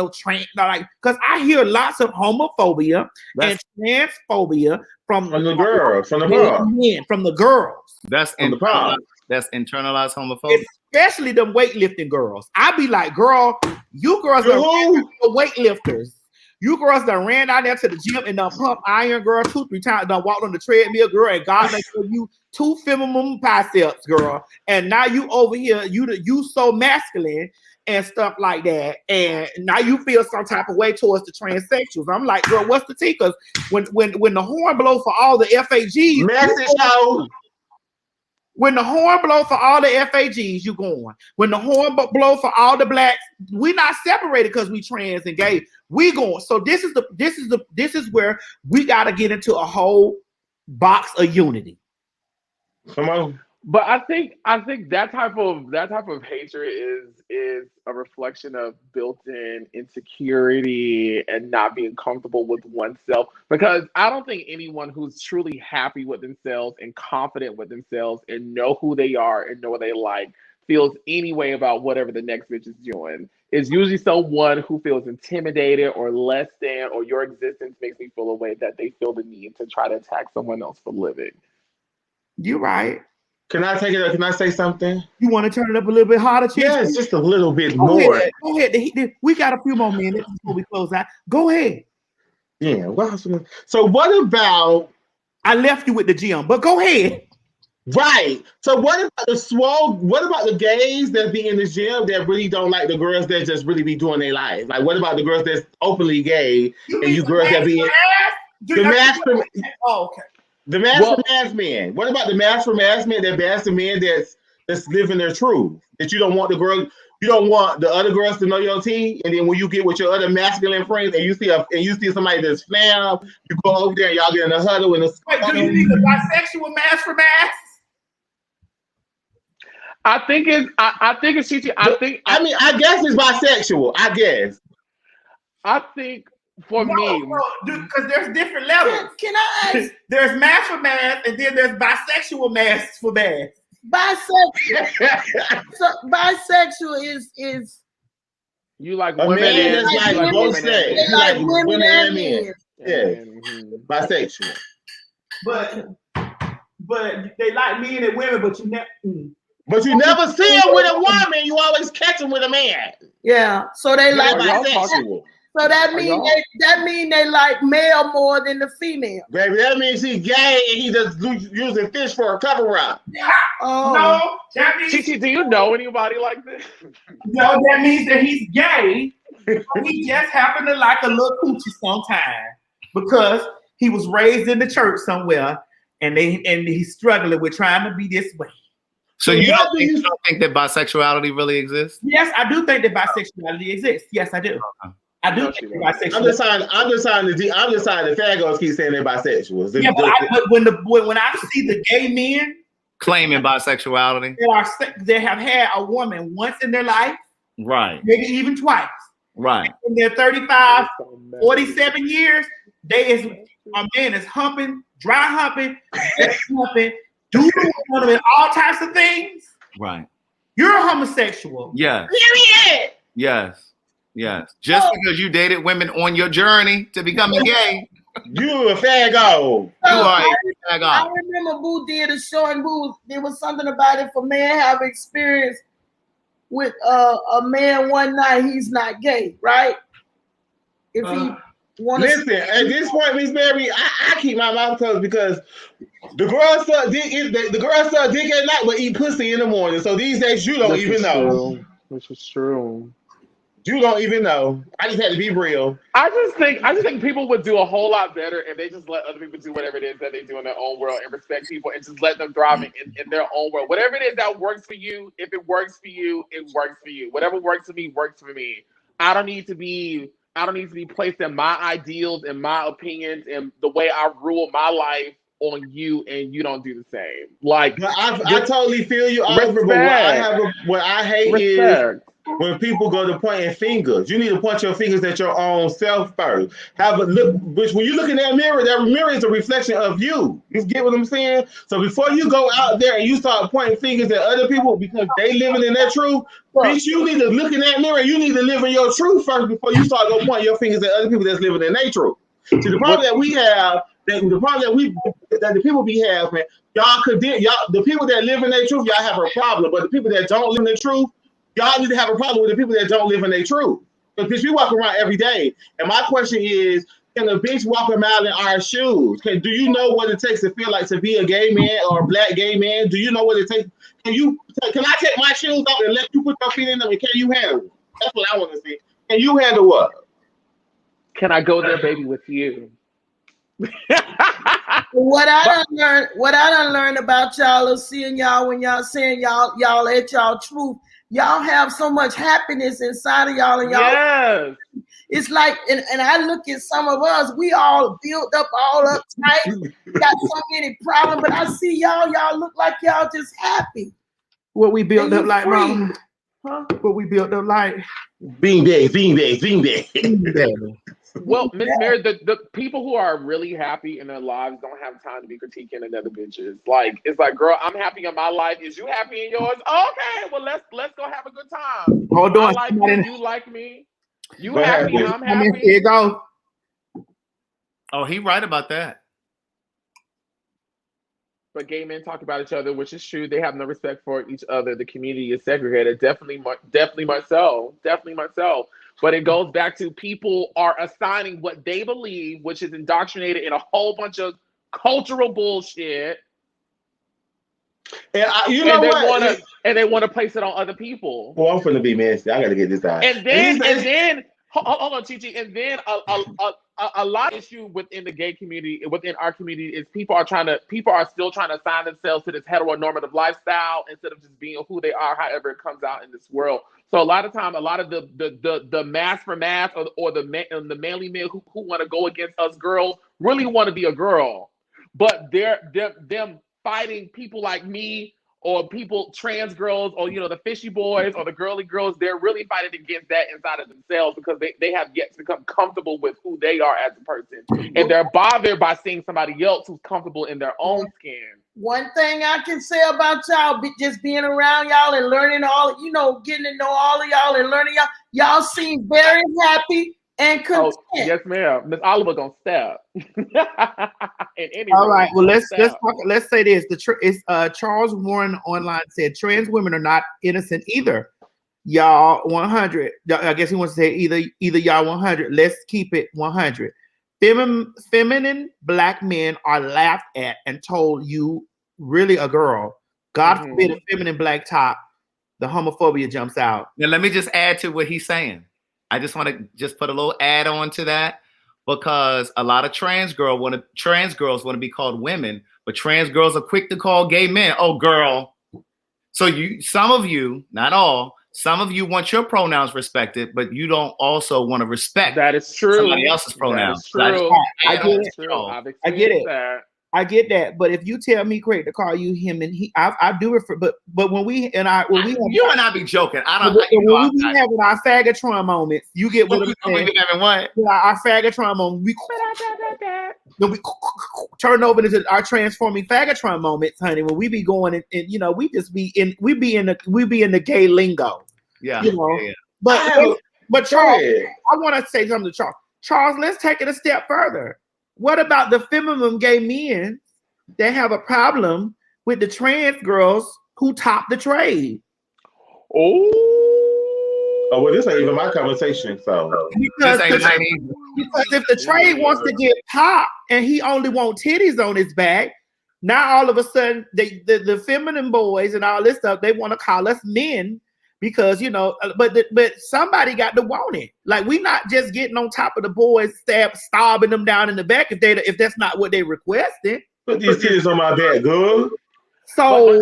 like because I hear lots of homophobia and transphobia from the girls, from the girls. That's internalized. That's internalized homophobia. Especially them weightlifting girls. I be like, girl, you girls are weightlifters. You girls that ran out there to the gym and done pump iron, girl, 2-3 times, done walked on the treadmill, girl, and God makes you 2 feminine biceps, girl. And now you over here, you so masculine and stuff like that. And now you feel some type of way towards the transsexuals. I'm like, girl, what's the tea? Because when the horn blow for all the FAGs, when the horn blow for all the FAGs, you going. When the horn blow for all the blacks, we not separated because we trans and gay. We going. So this is where we got to get into a whole box of unity. Come on. But I think that type of hatred is a reflection of built-in insecurity and not being comfortable with oneself. Because I don't think anyone who's truly happy with themselves and confident with themselves and know who they are and know what they like feels any way about whatever the next bitch is doing. It's usually someone who feels intimidated or less than, or your existence makes me feel a way that they feel the need to try to attack someone else for living. You're right. Can I take it? Can I say something? You want to turn it up a little bit harder? Yes, just a little bit more. Go ahead. We got a few more minutes before we close out. Go ahead. Yeah. Well, so what about I left you with the gym, but go ahead. Right. So what about the swole? What about the gays that be in the gym that really don't like the girls that just really be doing their life? Like, what about the girls that's openly gay and you girls that be the mask from? Oh, okay. The mask for mask men. What about the mask for mask men that bash the men that's living their truth? That you don't want the girl, you don't want the other girls to know your tea, and then when you get with your other masculine friends and you see somebody that's flam, you go over there and y'all get in a huddle and Wait, do you need a bisexual mask for mask? I think it's Chichi. I guess it's bisexual. I think for me, because there's different levels. Can I ask? There's mask for mask, and then there's bisexual masks for mask. Bisexual. So bisexual is you like a women man and that's like both sex. They like women and men. Yeah, bisexual. But they like men and women, but you never. But you never see them with a woman. You always catch them with a man. Yeah. So they like bisexual. So that mean they like male more than the female. Baby, that means he's gay and he just using fish for a cover up. Oh. No, that means Chichi, do you know anybody like this? No, that means that he's gay. He just happened to like a little coochie sometime because he was raised in the church somewhere, and he's struggling with trying to be this way. So you don't think that bisexuality really exists? Yes, I do think that bisexuality exists. Yes, I do. I do think bisexuality. I'm just trying the faggots keep saying they're bisexuals. Yeah, but when I see the gay men claiming bisexuality, they have had a woman once in their life, right? Maybe even twice, right? In their 35, 47 years, a man is humping, dry humping, doing all types of things. Right. You're a homosexual. Yes. Period. Yes. Just because you dated women on your journey to becoming gay, you a faggot. You are a faggot. I remember Boo did a show, and Boo, there was something about it for men have experience with a man one night. He's not gay, right? If he listen, at this point, Miss Mary, I keep my mouth closed because the girl suck dick at night, but eat pussy in the morning. So these days, you don't even know. Which is true. You don't even know. I just had to be real. I just think people would do a whole lot better if they just let other people do whatever it is that they do in their own world and respect people and just let them thrive in their own world. Whatever it is that works for you, if it works for you, it works for you. Whatever works for me, works for me. I don't need to be placed in my ideals and my opinions and the way I rule my life on you, and you don't do the same. Like, I totally feel you, Oliver. But what I hate is when people go to pointing fingers. You need to point your fingers at your own self first. Have a look, which when you look in that mirror is a reflection of you. You get what I'm saying? So before you go out there and you start pointing fingers at other people because they living in their truth, bitch, you need to look in that mirror. You need to live in your truth first before you start go pointing your fingers at other people that's living in their truth. See, the problem that we have, that the people be having, the people that live in their truth, y'all have a problem. But the people that don't live in their truth, y'all need to have a problem with the people that don't live in their truth. Because we walk around every day. And my question is, can a bitch walk a mile in our shoes? Do you know what it takes to feel like to be a gay man or a black gay man? Do you know what it takes? Can I take my shoes off and let you put your feet in them? And can you handle it? That's what I want to see. Can you handle what? Can I go there, baby, with you? What I done learned about y'all is seeing y'all when y'all saying y'all at y'all truth. Y'all have so much happiness inside of y'all, and y'all. Yes. It's like, and I look at some of us, we all built up, all uptight, got so many problems, but I see y'all look like y'all just happy. What we built up like, Mom? Huh? What we built up like? Beanbag. Well, Miss Mary, the people who are really happy in their lives don't have time to be critiquing another bitches. Like, it's like, girl, I'm happy in my life. Is you happy in yours? Okay, well let's go have a good time. Hold on. I like you like me. You happy, I'm happy. Here you go. Oh, he right about that. But gay men talk about each other, which is true. They have no respect for each other. The community is segregated. Definitely myself. But it goes back to people are assigning what they believe, which is indoctrinated in a whole bunch of cultural bullshit. And you know what? And they want to place it on other people. Well, I'm finna be messy. I gotta get this out. And then hold on, Chi. And then a lot of issue within the gay community, within our community, is people are still trying to assign themselves to this heteronormative lifestyle instead of just being who they are, however it comes out in this world. So a lot of the mass for mass or the manly men who want to go against us girls really want to be a girl, but them fighting people like me or people, trans girls, or the fishy boys or the girly girls, they're really fighting against that inside of themselves because they have yet to become comfortable with who they are as a person, and they're bothered by seeing somebody else who's comfortable in their own skin. One thing I can say about y'all, just being around y'all and learning getting to know all of y'all and learning y'all seem very happy and content. Oh, yes, ma'am. Miss Oliver gonna step. All right. Well, let's talk. Let's say this. Charles Warren online said trans women are not innocent either. Y'all 100. I guess he wants to say either y'all 100. Let's keep it 100. Feminine black men are laughed at and told you really a girl. God forbid a feminine black top. The homophobia jumps out. Now let me just add to what he's saying. I just want to just put a little add on to that, because a lot of trans girls want to be called women, but trans girls are quick to call gay men, oh girl. So some of you, not all, some of you want your pronouns respected, but you don't also want to respect that is true somebody else's pronouns. That is true. I get it. I get that, but if you tell me, Craig, to call you him and he, I do refer. But when we and I be joking. I don't. When we be having our faggotron moments, you get what I'm saying. We having what? Our faggotron moment. We turn over into our transforming faggotron moments, honey. When we be going and we just be in the gay lingo. Yeah. Yeah. But Charles, I want to say something to Charles. Charles, let's take it a step further. What about the feminine gay men that have a problem with the trans girls who top the trade? Oh, well, this ain't even my conversation. So because if the trade wants to get popped and he only wants titties on his back, now all of a sudden the feminine boys and all this stuff, they want to call us men. Because but somebody got to want it. Like, we not just getting on top of the boys, stabbing them down in the back if that's not what they requested. Put these titties on my back, girl. So,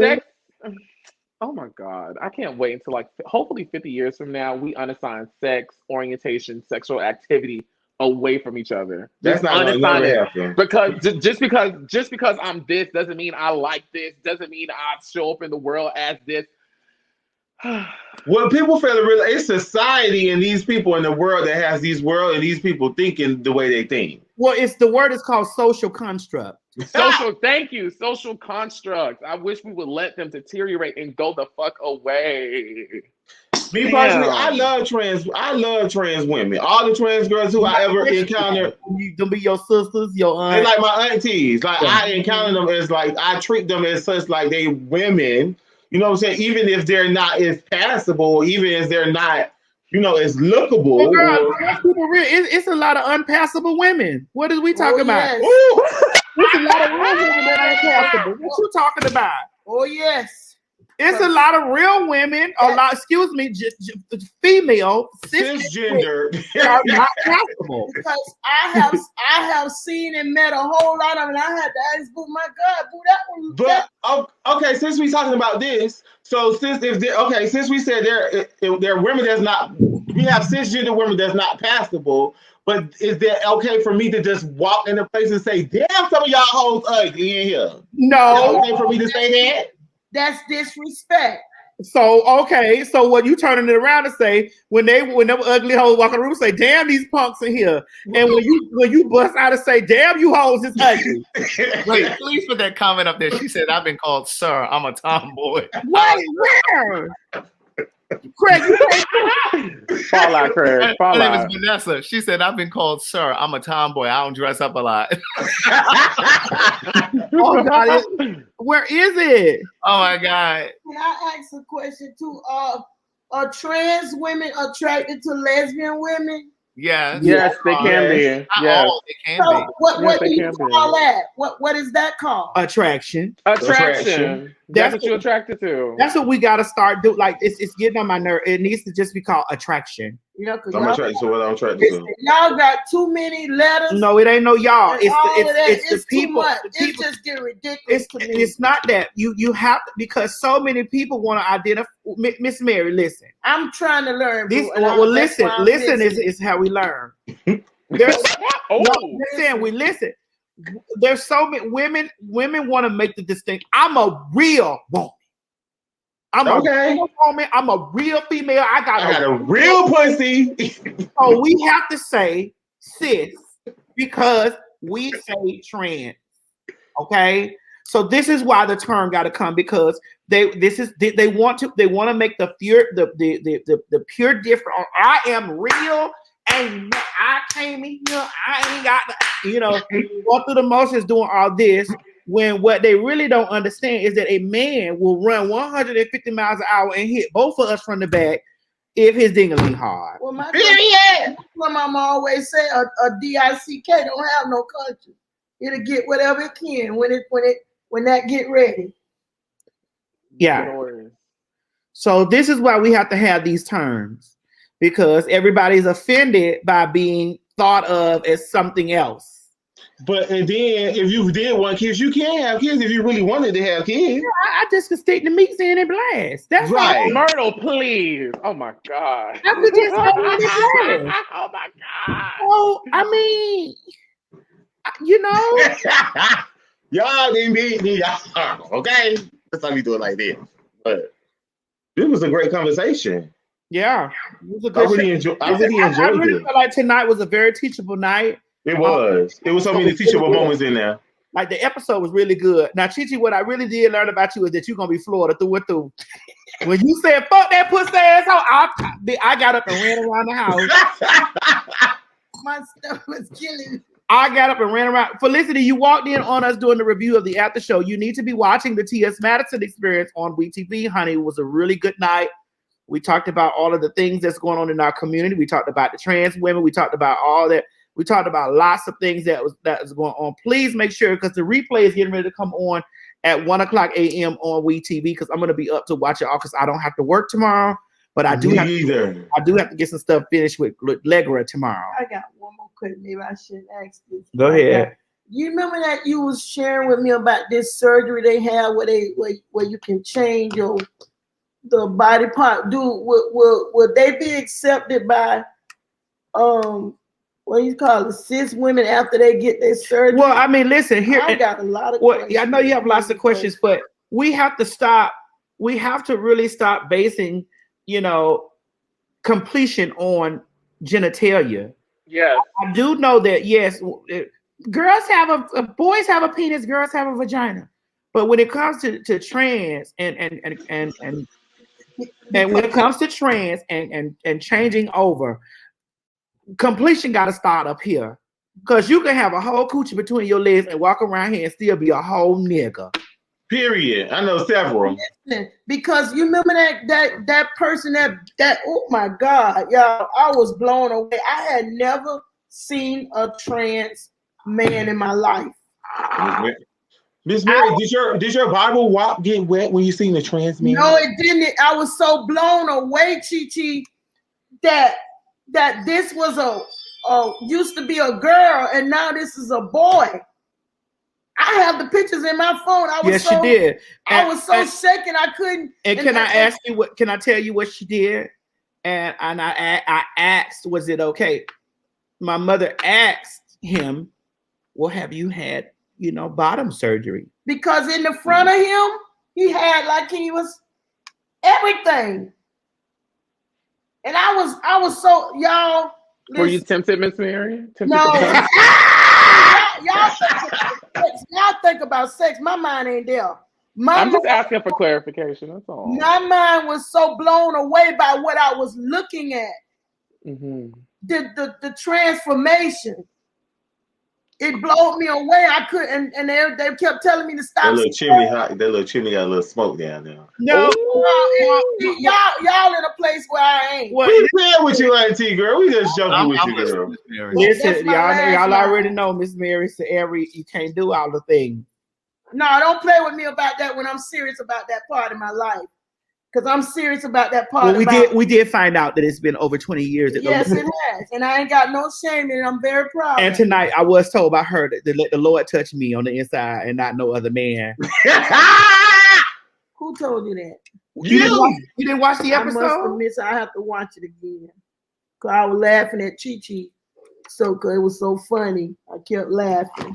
oh my God, I can't wait until hopefully 50 years from now we unassign sex, orientation, sexual activity away from each other. That's not gonna never happen. Because just because I'm this doesn't mean I like this. Doesn't mean I show up in the world as this. Well, people fail to realize it's society and these people in the world that has these world and these people thinking the way they think. Well, the word is called social construct. Thank you, social construct. I wish we would let them deteriorate and go the fuck away. Me personally, I love trans women. All the trans girls who I ever encountered. Them be your sisters, your aunts. They like my aunties. Like, I encounter them as I treat them as such, like they women. You know what I'm saying? Even if they're not as passable, even if they're not, as lookable. Well, girl, it's a lot of unpassable women. What is we talking about? Yes. It's a lot of real women that ain't passable. What you talking about? Oh, yes. It's a lot of real women, just female, cisgender, are not passable. Because I have seen and met a whole lot of them. And I had to ask, boo, my God, boo, that one. But okay, since we talking about this, so since we said there are women that's not, we have cisgender women that's not passable. But is that okay for me to just walk in a place and say, "Damn, some of y'all hoes ugly in here"? No, okay for me to say that. That's disrespect. So what you turning it around and say when them ugly hoes walk in the room, say, "Damn, these punks in here," and when you bust out and say, "Damn, you hoes is ugly." Wait, please put that comment up there. She said, "I've been called sir. I'm a tomboy." Wait, where? Craig, you can't fall out, Craig. Her name is Vanessa. She said, "I've been called sir. I'm a tomboy. I don't dress up a lot." Oh God, where is it? Oh my God. Can I ask a question too? Are trans women attracted to lesbian women? Yes. Yes, they can be. Not Yes. all, they can So be. what they do you can be. call that? What is that called? Attraction. Attraction. That's what you're attracted to. That's what we gotta start doing. Like it's getting on my nerve. It needs to just be called attraction. You know, because I'm attracted to what I'm attracted to. y'all got too many letters. No, it ain't no y'all. and It's all of that. it's the Too people. much. The It's people. just getting ridiculous to me. It's not that you have to, because so many people want to identify. Miss Mary, listen. I'm trying to learn. This boo, and well, that's listen. why I'm Listen listening. is how we learn. There's Oh, listen. We listen. There's so many women. Women want to make the distinction. I'm a real woman. I'm a real woman. I'm a real female. I got a real pussy. So we have to say cis because we say trans. Okay. So this is why the term got to come, because they want to make the pure different. I am real, and I came in here. I ain't got going through the motions doing all this. When what they really don't understand is that a man will run 150 miles an hour and hit both of us from the back if his dingling hard. Well, my mama always say a DICK don't have no conscience. It'll get whatever it can when that get ready. Yeah. So this is why we have to have these terms, because everybody's offended by being thought of as something else. But and then if you did want kids, you can have kids if you really wanted to have kids. Yeah, I just could stick the meats in and blast. That's right. Myrtle, please. Oh my God. I could just stick it in and blast. Oh my God. Well, I mean, y'all didn't beat me. Y'all, okay? That's how we do it like this. But this was a great conversation. Yeah. It was a good I really enjoyed it. Felt like tonight was a very teachable night. It was. It was so many teachable moments in there. Like the episode was really good. Now, Chichi, what I really did learn about you is that you're gonna be Florida through and through. When you said "fuck that pussy asshole," I got up and ran around the house. My stuff was killing me. I got up and ran around. Felicity, you walked in on us doing the review of the after show. You need to be watching the TS Madison Experience on WeTV, honey. It was a really good night. We talked about all of the things that's going on in our community. We talked about the trans women. We talked about all that. We talked about lots of things that was going on. Please make sure, because the replay is getting ready to come on at 1:00 a.m. on WeTV, because I'm going to be up to watch it all because I don't have to work tomorrow. But I do have to get some stuff finished with Leggra tomorrow. I got one more question. Maybe I shouldn't ask this. Go ahead. You remember that you was sharing with me about this surgery they have where you can change the body part? Would they be accepted by what you call it, cis women after they get their surgery? Well, I mean, listen here. I got a lot of questions. I know you have lots of questions, but we have to stop. We have to really stop basing, completion on genitalia. Yes. I do know that, yes, girls have boys have a penis, girls have a vagina. But when it comes to trans and when it comes to trans and changing over, completion got to start up here, because you can have a whole coochie between your legs and walk around here and still be a whole nigga. Period. I know several. Because you remember that person that oh my God, y'all, I was blown away. I had never seen a trans man in my life. Miss Mary, did your Bible WAP get wet when you seen the trans man? No, it didn't. I was so blown away, Chi-Chi, that this was used to be a girl and now this is a boy. I have the pictures in my phone. Yes, she did. I was so shaken I couldn't. And can I ask you what? Can I tell you what she did? And I asked, was it okay? My mother asked him, "Well, have you had bottom surgery?" Because in the front of him, he had he was everything. And I was so, y'all. Were you tempted, Miss Mary? No. Y'all think about sex. My mind ain't there. I'm just asking for clarification. That's all. My mind was so blown away by what I was looking at. Mm-hmm. The transformation. it blowed me away. I couldn't, and they kept telling me to stop. That little chimney hot. That little chimney got a little smoke down there. No, y'all in a place where I ain't. Well, We playing with you, Auntie girl. We just joking with you, girl. listen, my last y'all one. already know Miss Mary said you can't do all the things. No, don't play with me about that when I'm serious about that part of my life. Because I'm serious about that part. Well, we did find out that it's been over 20 years. Yes, it has. And I ain't got no shame in it. I'm very proud. And tonight I was told by her to let the Lord touch me on the inside and not no other man. Who told you that? You didn't watch the I must episode? admit, I have to watch it again. Because I was laughing at Chi-Chi. So, cause it was so funny. I kept laughing.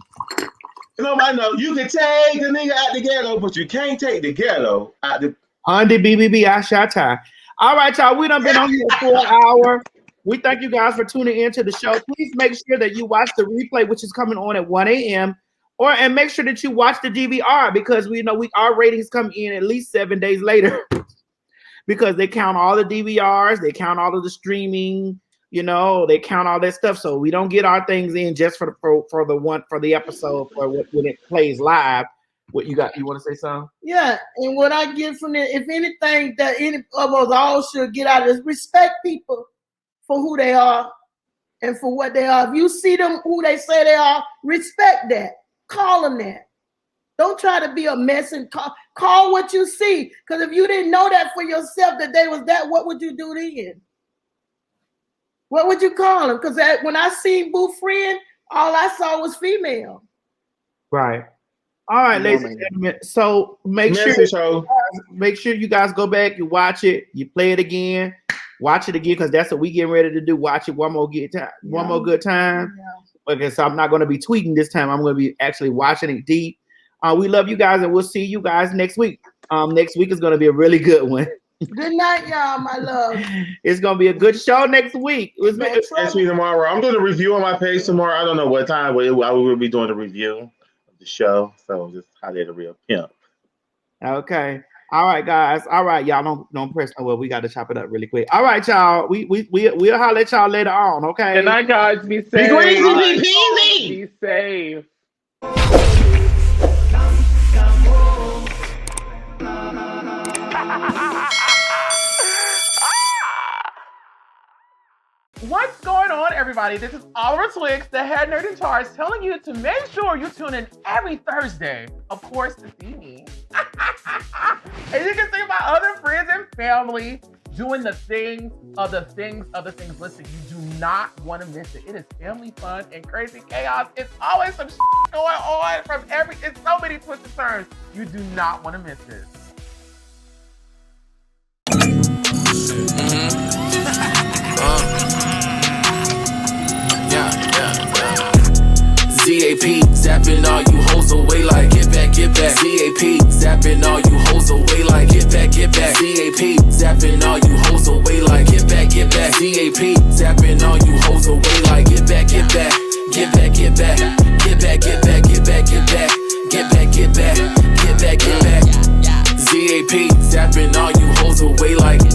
Nobody know. You can take the nigga out the ghetto, but you can't take the ghetto out the... Under BBB, I shot time. All right, y'all. We done been on here for an hour. We thank you guys for tuning in to the show. Please make sure that you watch the replay, which is coming on at 1 a.m. And make sure that you watch the DVR because we know our ratings come in at least 7 days later because they count all the DVRs, they count all of the streaming, they count all that stuff. So we don't get our things in just for the episode or when it plays live. What you got? You want to say something? Yeah, and what I get from it, if anything that any of us all should get out of is respect people for who they are and for what they are. If you see them who they say they are, respect that. Call them that. Don't try to be a mess and call what you see. Because if you didn't know that for yourself that they was that, what would you do then? What would you call them? Because when I seen Boo Friend, all I saw was female. Right. All right, ladies and gentlemen. So make sure you guys go back, you watch it, you play it again, watch it again because that's what we getting ready to do. Watch it one more good time. Yeah. Okay, so I'm not going to be tweeting this time. I'm going to be actually watching it deep. We love you guys, and we'll see you guys next week. Next week is going to be a really good one. Good night, y'all, my love. It's going to be a good show next week. Next week tomorrow. I'm doing a review on my page tomorrow. I don't know what time, but I will be doing the review. The show, so just holler at a real pimp. Okay. All right, guys. All right, y'all. Don't press. Oh, well, we got to chop it up really quick. All right, y'all. We'll holler at y'all later on. Okay. Good night, guys. Be safe. Be safe. What's going on, everybody? This is Oliver Twixt, the head nerd in charge, telling you to make sure you tune in every Thursday, of course, to see me. And you can see my other friends and family doing the things. Listen, you do not want to miss it. It is family fun and crazy chaos. It's always some shit going on it's so many twists and turns. You do not want to miss it. ZAP, zapping all you hoes away like get back. ZAP, zapping all you hoes away like get back. ZAP, zapping all you hoes away like get back. ZAP, zapping all you hoes away like get back. ZAP, zapping all you hoes away like